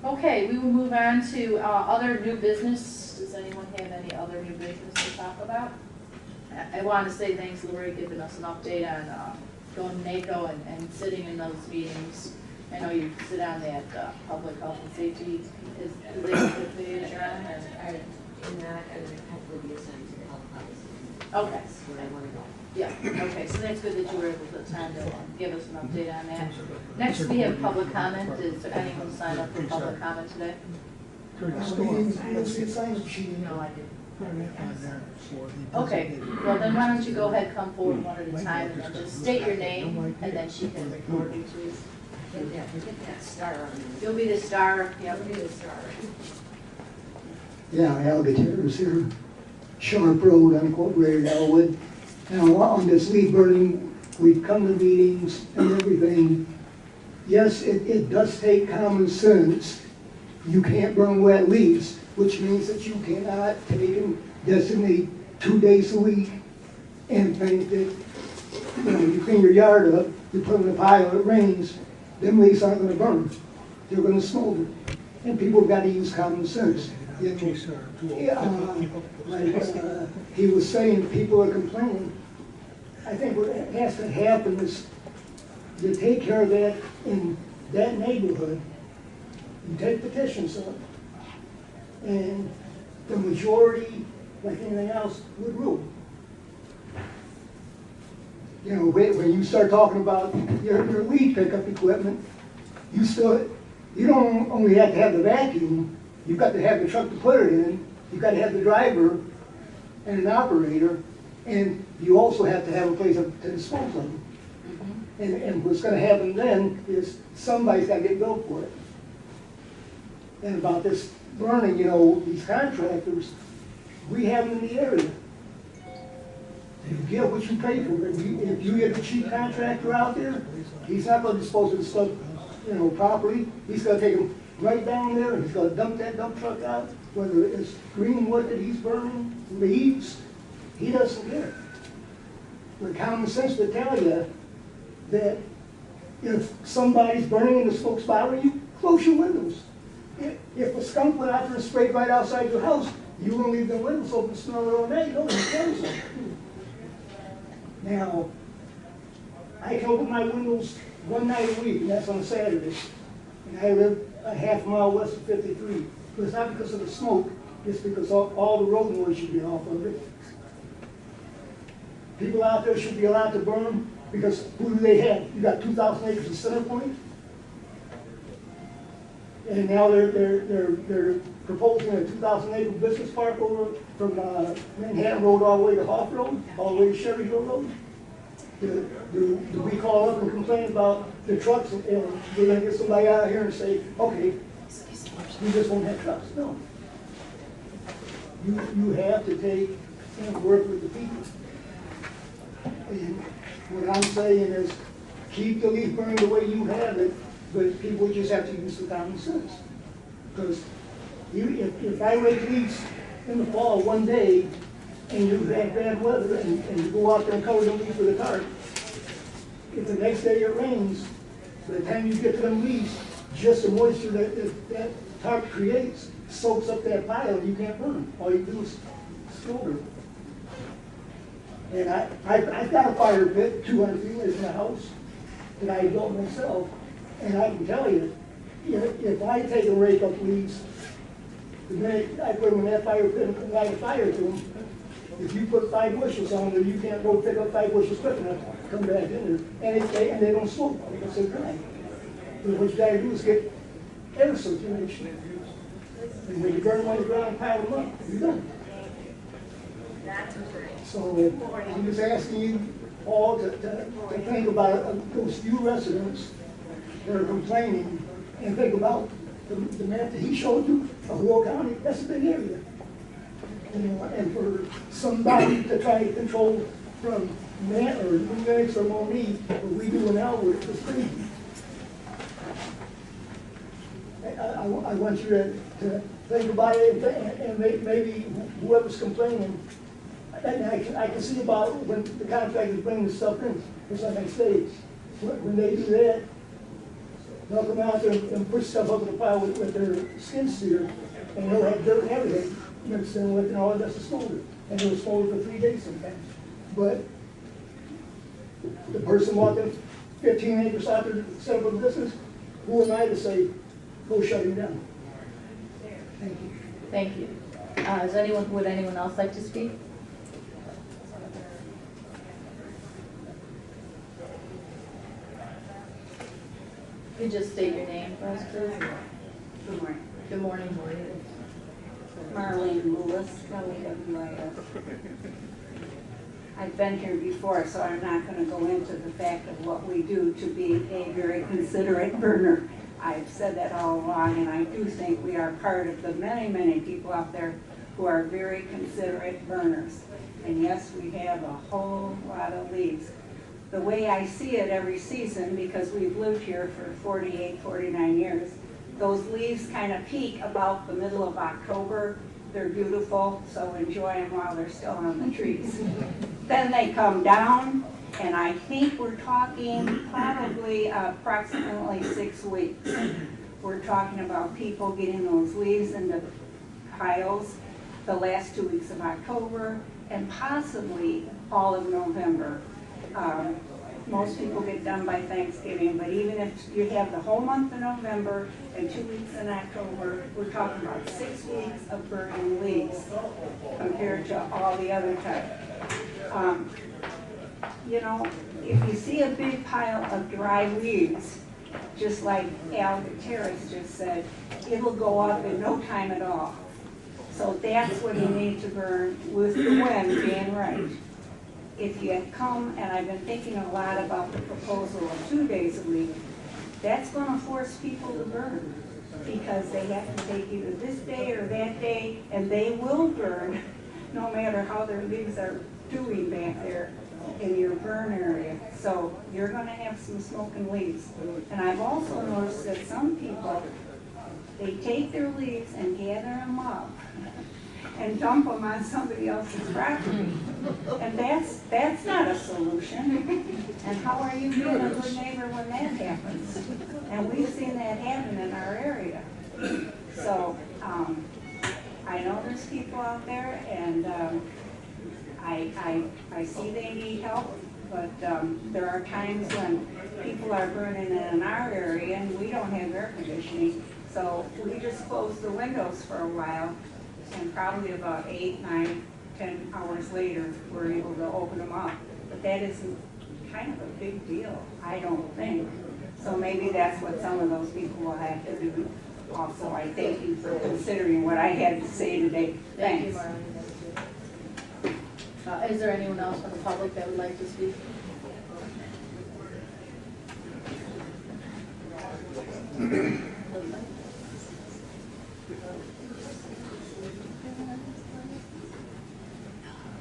Okay, we will move on to other new business. Does anyone have any other new business to talk about? I want to say thanks, Lori, giving us an update on going to NACO and sitting in those meetings. I know you sit on that public health and safety. Is they adjourned? I am not, I would hopefully be assigned to the health policy. Okay. That's where I want to go. Yeah, okay, so that's good that you were able to time to give us an update on that. Next, we have public comment. Is there anyone signed up for public comment today? Okay, well then why don't you go ahead, come forward one at a time, and then just state your name, and then she can record you, please. Get that star on there. You'll be the star, yeah. I'll be the star. Yeah, Al Gutierrez here, Sharp Road, Uncorporated Elwood. Now, on this leaf burning, we've come to meetings and everything. Yes, it does take common sense. You can't burn wet leaves, which means that you cannot take and designate 2 days a week and think that, you know, you clean your yard up, you put in a pile, it rains, them leaves aren't gonna burn. They're gonna smolder. And people have got to use common sense. You know, he was saying people are complaining. I think what has to happen is you take care of that in that neighborhood. You take petitions on it. And the majority, like anything else, would rule. You know, when you start talking about your leaf pickup equipment, you don't only have to have the vacuum, you've got to have the truck to put it in, you've got to have the driver and an operator, and you also have to have a place to dispose of them. And what's going to happen then is somebody's got to get billed for it. And about this burning, you know, these contractors, we have them in the area. You get what you pay for. If you get a cheap contractor out there, he's not going to dispose of the stuff, you know, properly. He's going to take them right down there, and he's going to dump that dump truck out, whether it's green wood that he's burning, leaves, he doesn't care. But common sense would tell you that if somebody's burning and the smoke's bothering you, close your windows. If a skunk went out there and sprayed right outside your house, you wouldn't leave the windows open, smell it all night, no, you can't. Now, I can open my windows one night a week, and that's on Saturday. And I live a half mile west of 53. But it's not because of the smoke, it's because all the road noise should be off of it. People out there should be allowed to burn, because who do they have? You got 2,000 acres of Center Point, and now they're proposing a 2,000 acre business park over from Manhattan Road all the way to Hoff Road, all the way to Sherryville Road. Do we call up and complain about the trucks, and we're gonna get somebody out here and say, okay, we just won't have trucks? No. You have to take and work with the people. And what I'm saying is, keep the leaf burning the way you have it, but people just have to use the common sense. Because if I rake leaves in the fall one day, and you have bad weather, and you go out there and cover them leaves with a tarp, if the next day it rains, by the time you get to them leaves, just the moisture that tarp creates soaks up that pile, and you can't burn them. All you do is smolder. And I've got a fire pit 200 feet away from the house that I built myself, and I can tell you, if I take and rake up leaves, the minute I put them in that fire pit and light a fire to them, if you put 5 bushels on there, you can't go pick up 5 bushels quick enough to come back in there, and they don't smoke because they're dry. But what you gotta do is get air circulation. And when you burn them on the ground and pile them up, you're done. So I'm just asking you all to think about those few residents that are complaining, and think about the map that he showed you of Will County. That's a big area. And for somebody to try to control from Matt or New York or Monique, what we do in Elwood, is crazy. I want you to think about it, and maybe whoever's complaining, and I can see about when the contractors bring this stuff in. It's like I say, when they do that, they'll come out there and push stuff up in the pile with their skid steer, and they'll have dirt and everything mixed in with, and all that's a smolder. And it'll smolder for 3 days sometimes. But the person walking 15 acres out there to set up a business, who am I to say, go shut him down? Thank you. Thank you. Would anyone else like to speak? You just state your name for us, please. Good morning. Good morning. Marlene Lewis, WWIS. I've been here before, so I'm not going to go into the fact of what we do to be a very considerate burner. I've said that all along, and I do think we are part of the many, many people out there who are very considerate burners. And yes, we have a whole lot of leaves. The way I see it every season, because we've lived here for 48, 49 years, those leaves kind of peak about the middle of October. They're beautiful, so enjoy them while they're still on the trees. Then they come down, and I think we're talking probably approximately 6 weeks. We're talking about people getting those leaves into piles the last 2 weeks of October, and possibly all of November. Most people get done by Thanksgiving, but even if you have the whole month of November and 2 weeks in October, we're talking about 6 weeks of burning leaves compared to all the other time. You know, if you see a big pile of dry leaves, just like Al Gutierrez just said, it'll go up in no time at all. So that's what you need to burn with the wind being right. If you come, and I've been thinking a lot about the proposal of 2 days a week, that's going to force people to burn because they have to take either this day or that day, and they will burn no matter how their leaves are doing back there in your burn area. So you're going to have some smoking leaves. And I've also noticed that some people, they take their leaves and gather them up and dump them on somebody else's property. And that's not a solution. And how are you being a good neighbor when that happens? And we've seen that happen in our area. So, I know there's people out there, and I see they need help, but there are times when people are burning in our area and we don't have air conditioning. So we just closed the windows for a while, and probably about 8, 9, 10 hours later, we're able to open them up. But that isn't kind of a big deal, I don't think. So maybe that's what some of those people will have to do. Also, I thank you for considering what I had to say today. Thank you, Thanks. Marlene. Is there anyone else from the public that would like to speak?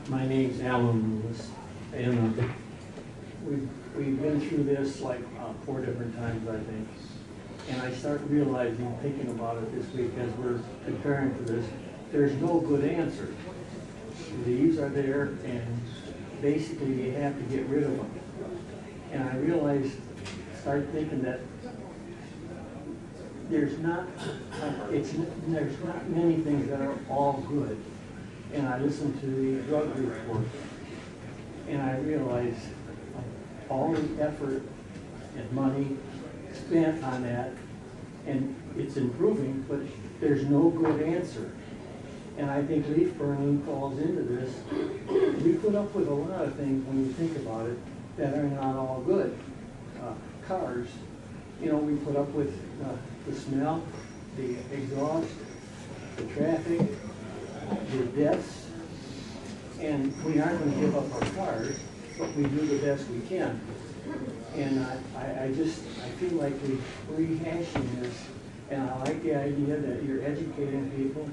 My name's Alan Lewis, and we've been through this like 4 different times, I think. And I start realizing, thinking about it this week as we're preparing for this, there's no good answer. Leaves are there, and basically you have to get rid of them. And I realized, start thinking that there's not many things that are all good. And I listened to the drug report, and I realized all the effort and money spent on that, and it's improving, but there's no good answer. And I think leaf burning falls into this. We put up with a lot of things when you think about it that are not all good. Cars, you know, we put up with the smell, the exhaust, the traffic, the deaths, and we aren't going to give up our cars, but we do the best we can. And I feel like we're rehashing this, and I like the idea that you're educating people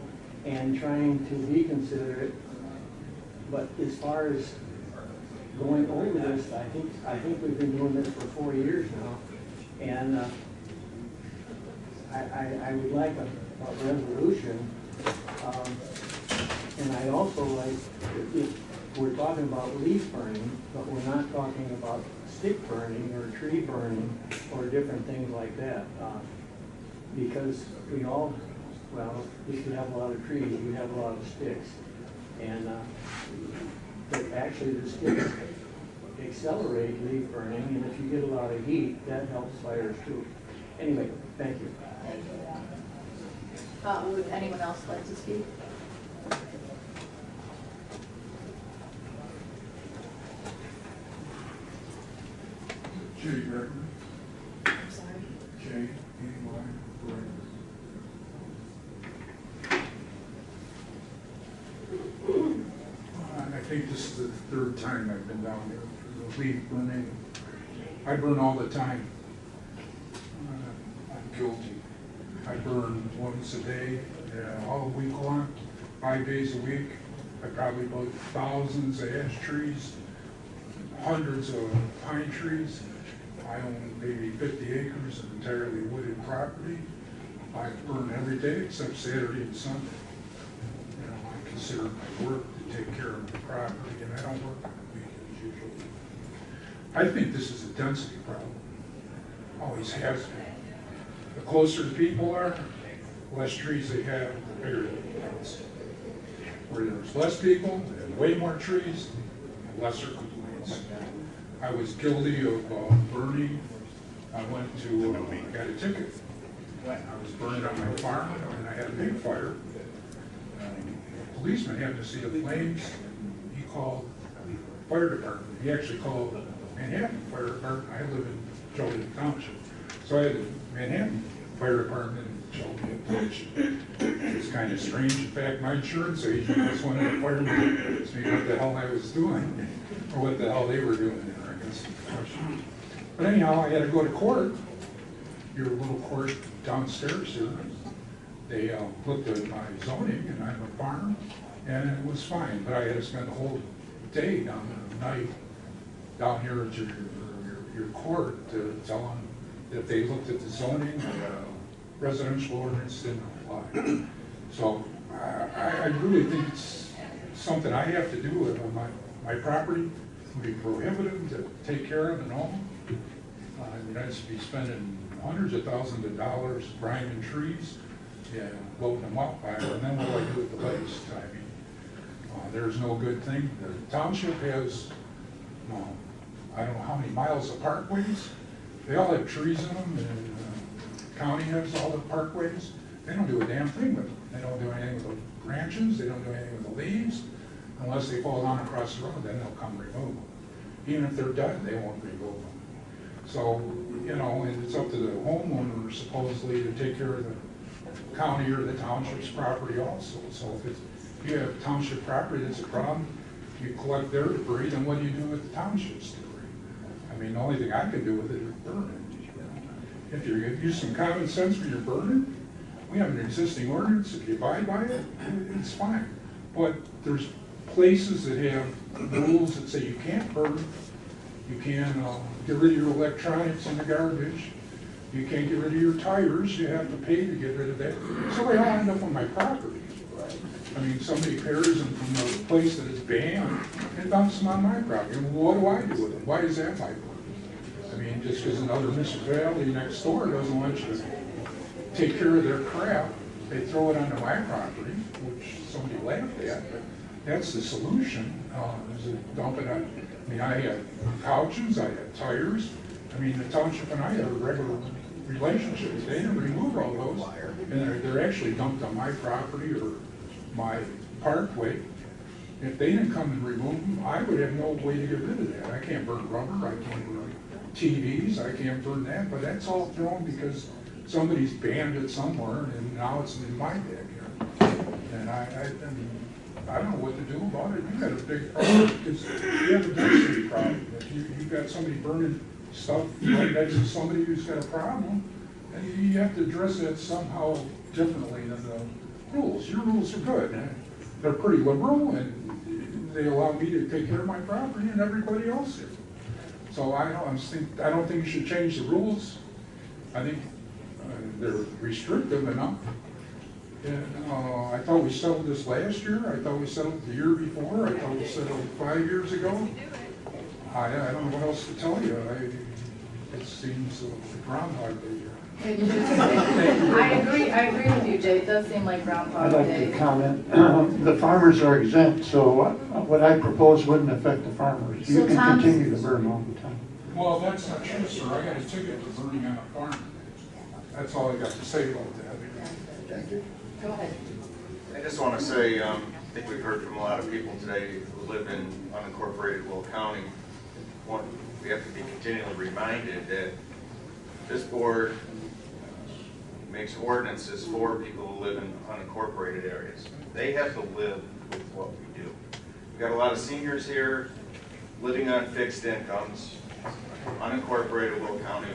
and trying to be considerate. But as far as going over this, I think we've been doing this for 4 years now, and I would like a resolution. And I also like, if we're talking about leaf burning, but we're not talking about stick burning or tree burning or different things like that. Because we all, well, if you have a lot of trees, you have a lot of sticks. And but actually the sticks accelerate leaf burning, and if you get a lot of heat, that helps fires too. Anyway, thank you. Thank you. Would anyone else like to speak? Jay Gregory. I'm sorry. J-E-Y. I think this is the 3rd time I've been down there for the leaf burning. I burn all the time. I'm guilty. I burn once a day, all week long, 5 days a week. I probably bought thousands of ash trees, hundreds of pine trees. I own maybe 50 acres of entirely wooded property. I burn every day except Saturday and Sunday. You know, I consider my work to take care of the property, and I don't work on the weekends usually. I think this is a density problem. Always has been. The closer the people are, the less trees they have, the bigger the density. Where there's less people and way more trees, lesser complaints. I was guilty of burning. I went to, got a ticket. I was burning on my farm, and I had a big fire. The policeman happened to see the flames. He called the fire department. He actually called Manhattan Fire Department. I live in Joliet Township. So I had the Manhattan Fire Department in Joliet Township. It's kind of strange. In fact, my insurance agent was one of the firemen that asked me what the hell I was doing, or what the hell they were doing there, I guess. But anyhow, I had to go to court. Your little court downstairs here. They looked at my zoning, and I'm a farm, and it was fine. But I had to spend the whole day down there, night, down here at your court to tell them that they looked at the zoning, residential ordinance didn't apply. So I really think it's something I have to do with my property. It would be prohibitive to take care of and all. I mean, I'd be spending hundreds of thousands of dollars grinding trees, loading them up, and then what do I do with the waste? I mean, there's no good thing. The township has, I don't know how many miles of parkways. They all have trees in them, and the county has all the parkways. They don't do a damn thing with them. They don't do anything with the branches. They don't do anything with the leaves. Unless they fall down across the road, then they'll come remove them. Even if they're dead, they won't remove them. So, and it's up to the homeowner supposedly to take care of the county or the township's property also. So if you have township property that's a problem, you collect their debris, then what do you do with the township's debris? I mean, the only thing I can do with it is burn it. If you use some common sense when you're burning, we have an existing ordinance. If you abide by it, it's fine. But there's places that have rules that say you can't burn. You can't get rid of your electronics in the garbage. You can't get rid of your tires. You have to pay to get rid of that. So they all end up on my property. I mean, somebody pairs them from a place that is banned and dumps them on my property. And what do I do with them? Why is that my problem? I mean, just because another municipality next door doesn't want you to take care of their crap, they throw it onto my property, which somebody laughed at, but that's the solution, is to dump it on. I mean, I had couches, I had tires. I mean, the township and I have a regular relationship. They didn't remove all those, and they're actually dumped on my property or my parkway. If they didn't come and remove them, I would have no way to get rid of that. I can't burn rubber, I can't burn TVs, I can't burn that, but that's all thrown because somebody's banned it somewhere, and now it's in my backyard. And I don't know what to do about it. You've got a big problem because you have a density problem. If you've got somebody burning stuff right next to somebody who's got a problem, and you have to address that somehow differently than the rules. Your rules are good. They're pretty liberal, and they allow me to take care of my property and everybody else here. So I don't think you should change the rules. I think they're restrictive enough. And I thought we settled this last year. I thought we settled the year before. I thought we settled 5 years ago. I don't know what else to tell you. It seems a Groundhog Day here. I agree with you, Jay. It does seem like Groundhog Day. I'd like to comment. The farmers are exempt, so what I propose wouldn't affect the farmers. You can continue to burn all the time. Well, that's not true, sir. I got a ticket for burning on a farm. That's all I got to say about that. Thank you. Go ahead. I just want to say, I think we've heard from a lot of people today who live in unincorporated Will County. We have to be continually reminded that this board makes ordinances for people who live in unincorporated areas. They have to live with what we do. We've got a lot of seniors here living on fixed incomes, unincorporated Will County.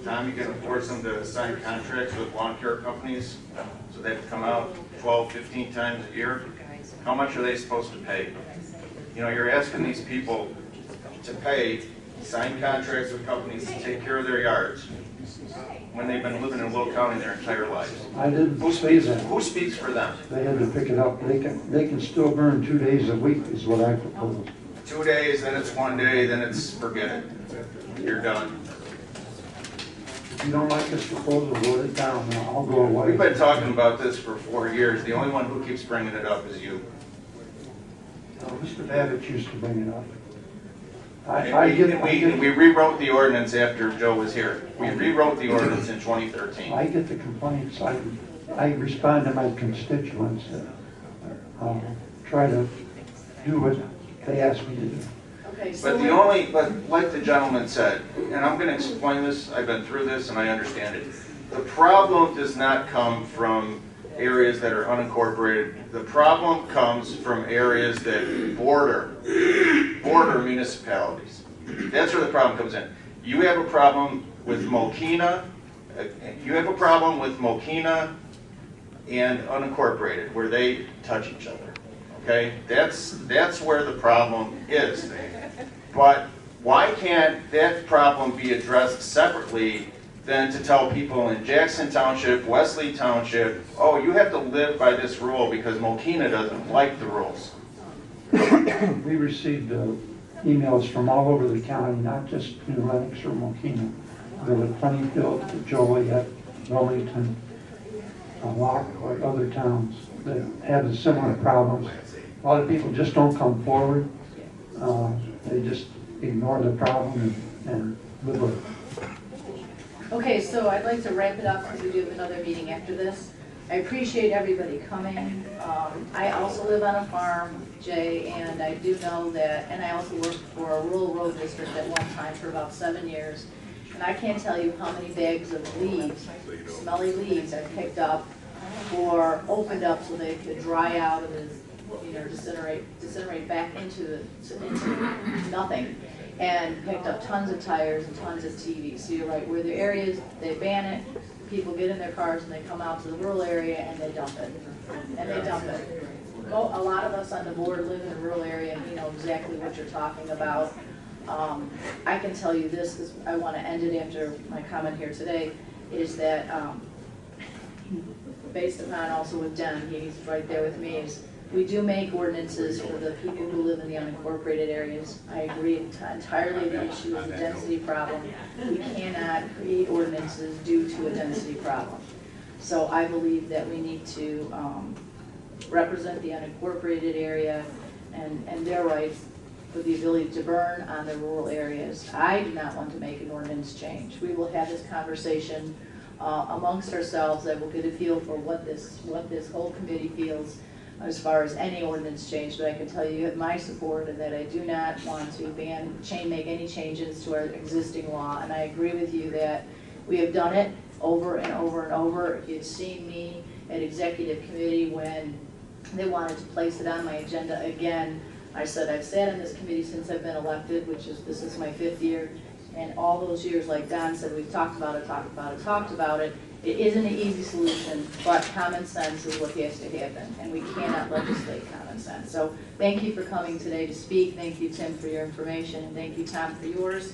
Tom, you can force them to sign contracts with lawn care companies so they come out 12, 15 times a year. How much are they supposed to pay? You know, you're asking these people to pay, sign contracts with companies to take care of their yards when they've been living in Will County their entire lives. I didn't say that. Who speaks for them? They had to pick it up. They can still burn 2 days a week is what I propose. 2 days, then it's 1 day, then it's forget it. You're done. If you don't like this proposal, vote it down. I'll go away. We've been talking about this for 4 years. The only one who keeps bringing it up is you. Mr. Babbitt used to bring it up. We rewrote the ordinance after Joe was here. We rewrote the ordinance in 2013. I get the complaints. I respond to my constituents. Try to do what they ask me to do. Okay, so But like the gentleman said, and I'm going to explain this, I've been through this and I understand it. The problem does not come from areas that are unincorporated. The problem comes from areas that border municipalities. That's where the problem comes in. You have a problem with Mokina. You have a problem with Mokina and unincorporated, where they touch each other. Okay, that's where the problem is. But why can't that problem be addressed separately than to tell people in Jackson Township, Wesley Township, oh, you have to live by this rule because Mokina doesn't like the rules. We received emails from all over the county, not just New Lenox or Mokina. There were Plentyfield, Joliet, Wilmington, Lockport, other towns that had a similar problems. A lot of people just don't come forward. They just ignore the problem and live with it. Okay, so I'd like to wrap it up because we do have another meeting after this. I appreciate everybody coming. I also live on a farm, Jay, and I do know that, and I also worked for a rural road district at one time for about 7 years. And I can't tell you how many bags of leaves, smelly leaves, I picked up or opened up so they could dry out and, you know, disintegrate back into nothing. And picked up tons of tires and tons of TVs. So you're right, where the areas, they ban it, people get in their cars and they come out to the rural area and they dump it. And they dump it. Well, a lot of us on the board live in a rural area and we know exactly what you're talking about. I can tell you this, because I want to end it after my comment here today, is that based upon also with Den, he's right there with me, is we do make ordinances for the people who live in the unincorporated areas. I agree entirely the issue is a density problem. We cannot create ordinances due to a density problem. So I believe that we need to represent the unincorporated area and their rights for the ability to burn on the rural areas. I do not want to make an ordinance change. We will have this conversation amongst ourselves. I will get a feel for what this whole committee feels as far as any ordinance change, but I can tell you have my support and that I do not want to make any changes to our existing law. And I agree with you that we have done it over and over and over. If you'd seen me at executive committee when they wanted to place it on my agenda again, I said I've sat on this committee since I've been elected, this is my 5th year, and all those years, like Don said, we've talked about it. It isn't an easy solution, but common sense is what has to happen, and we cannot legislate common sense. So thank you for coming today to speak. Thank you, Tim, for your information, and thank you, Tom, for yours.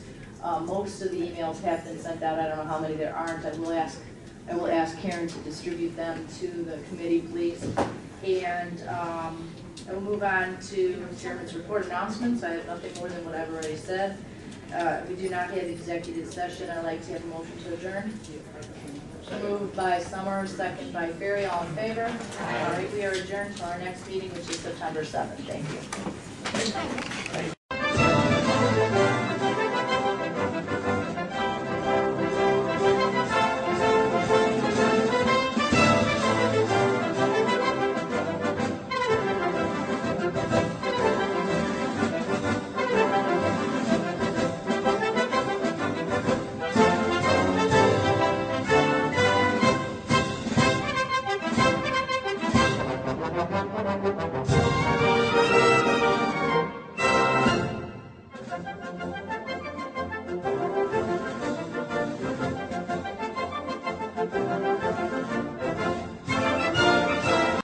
Most of the emails have been sent out. I don't know how many there aren't. I will ask Karen to distribute them to the committee, please. And I will move on to Chairman's report announcements. I have nothing more than what I've already said. We do not have executive session. I'd like to have a motion to adjourn. Moved by Summers, second by Ferry. All in favor? All right, we are adjourned to our next meeting, which is September 7th. Thank you.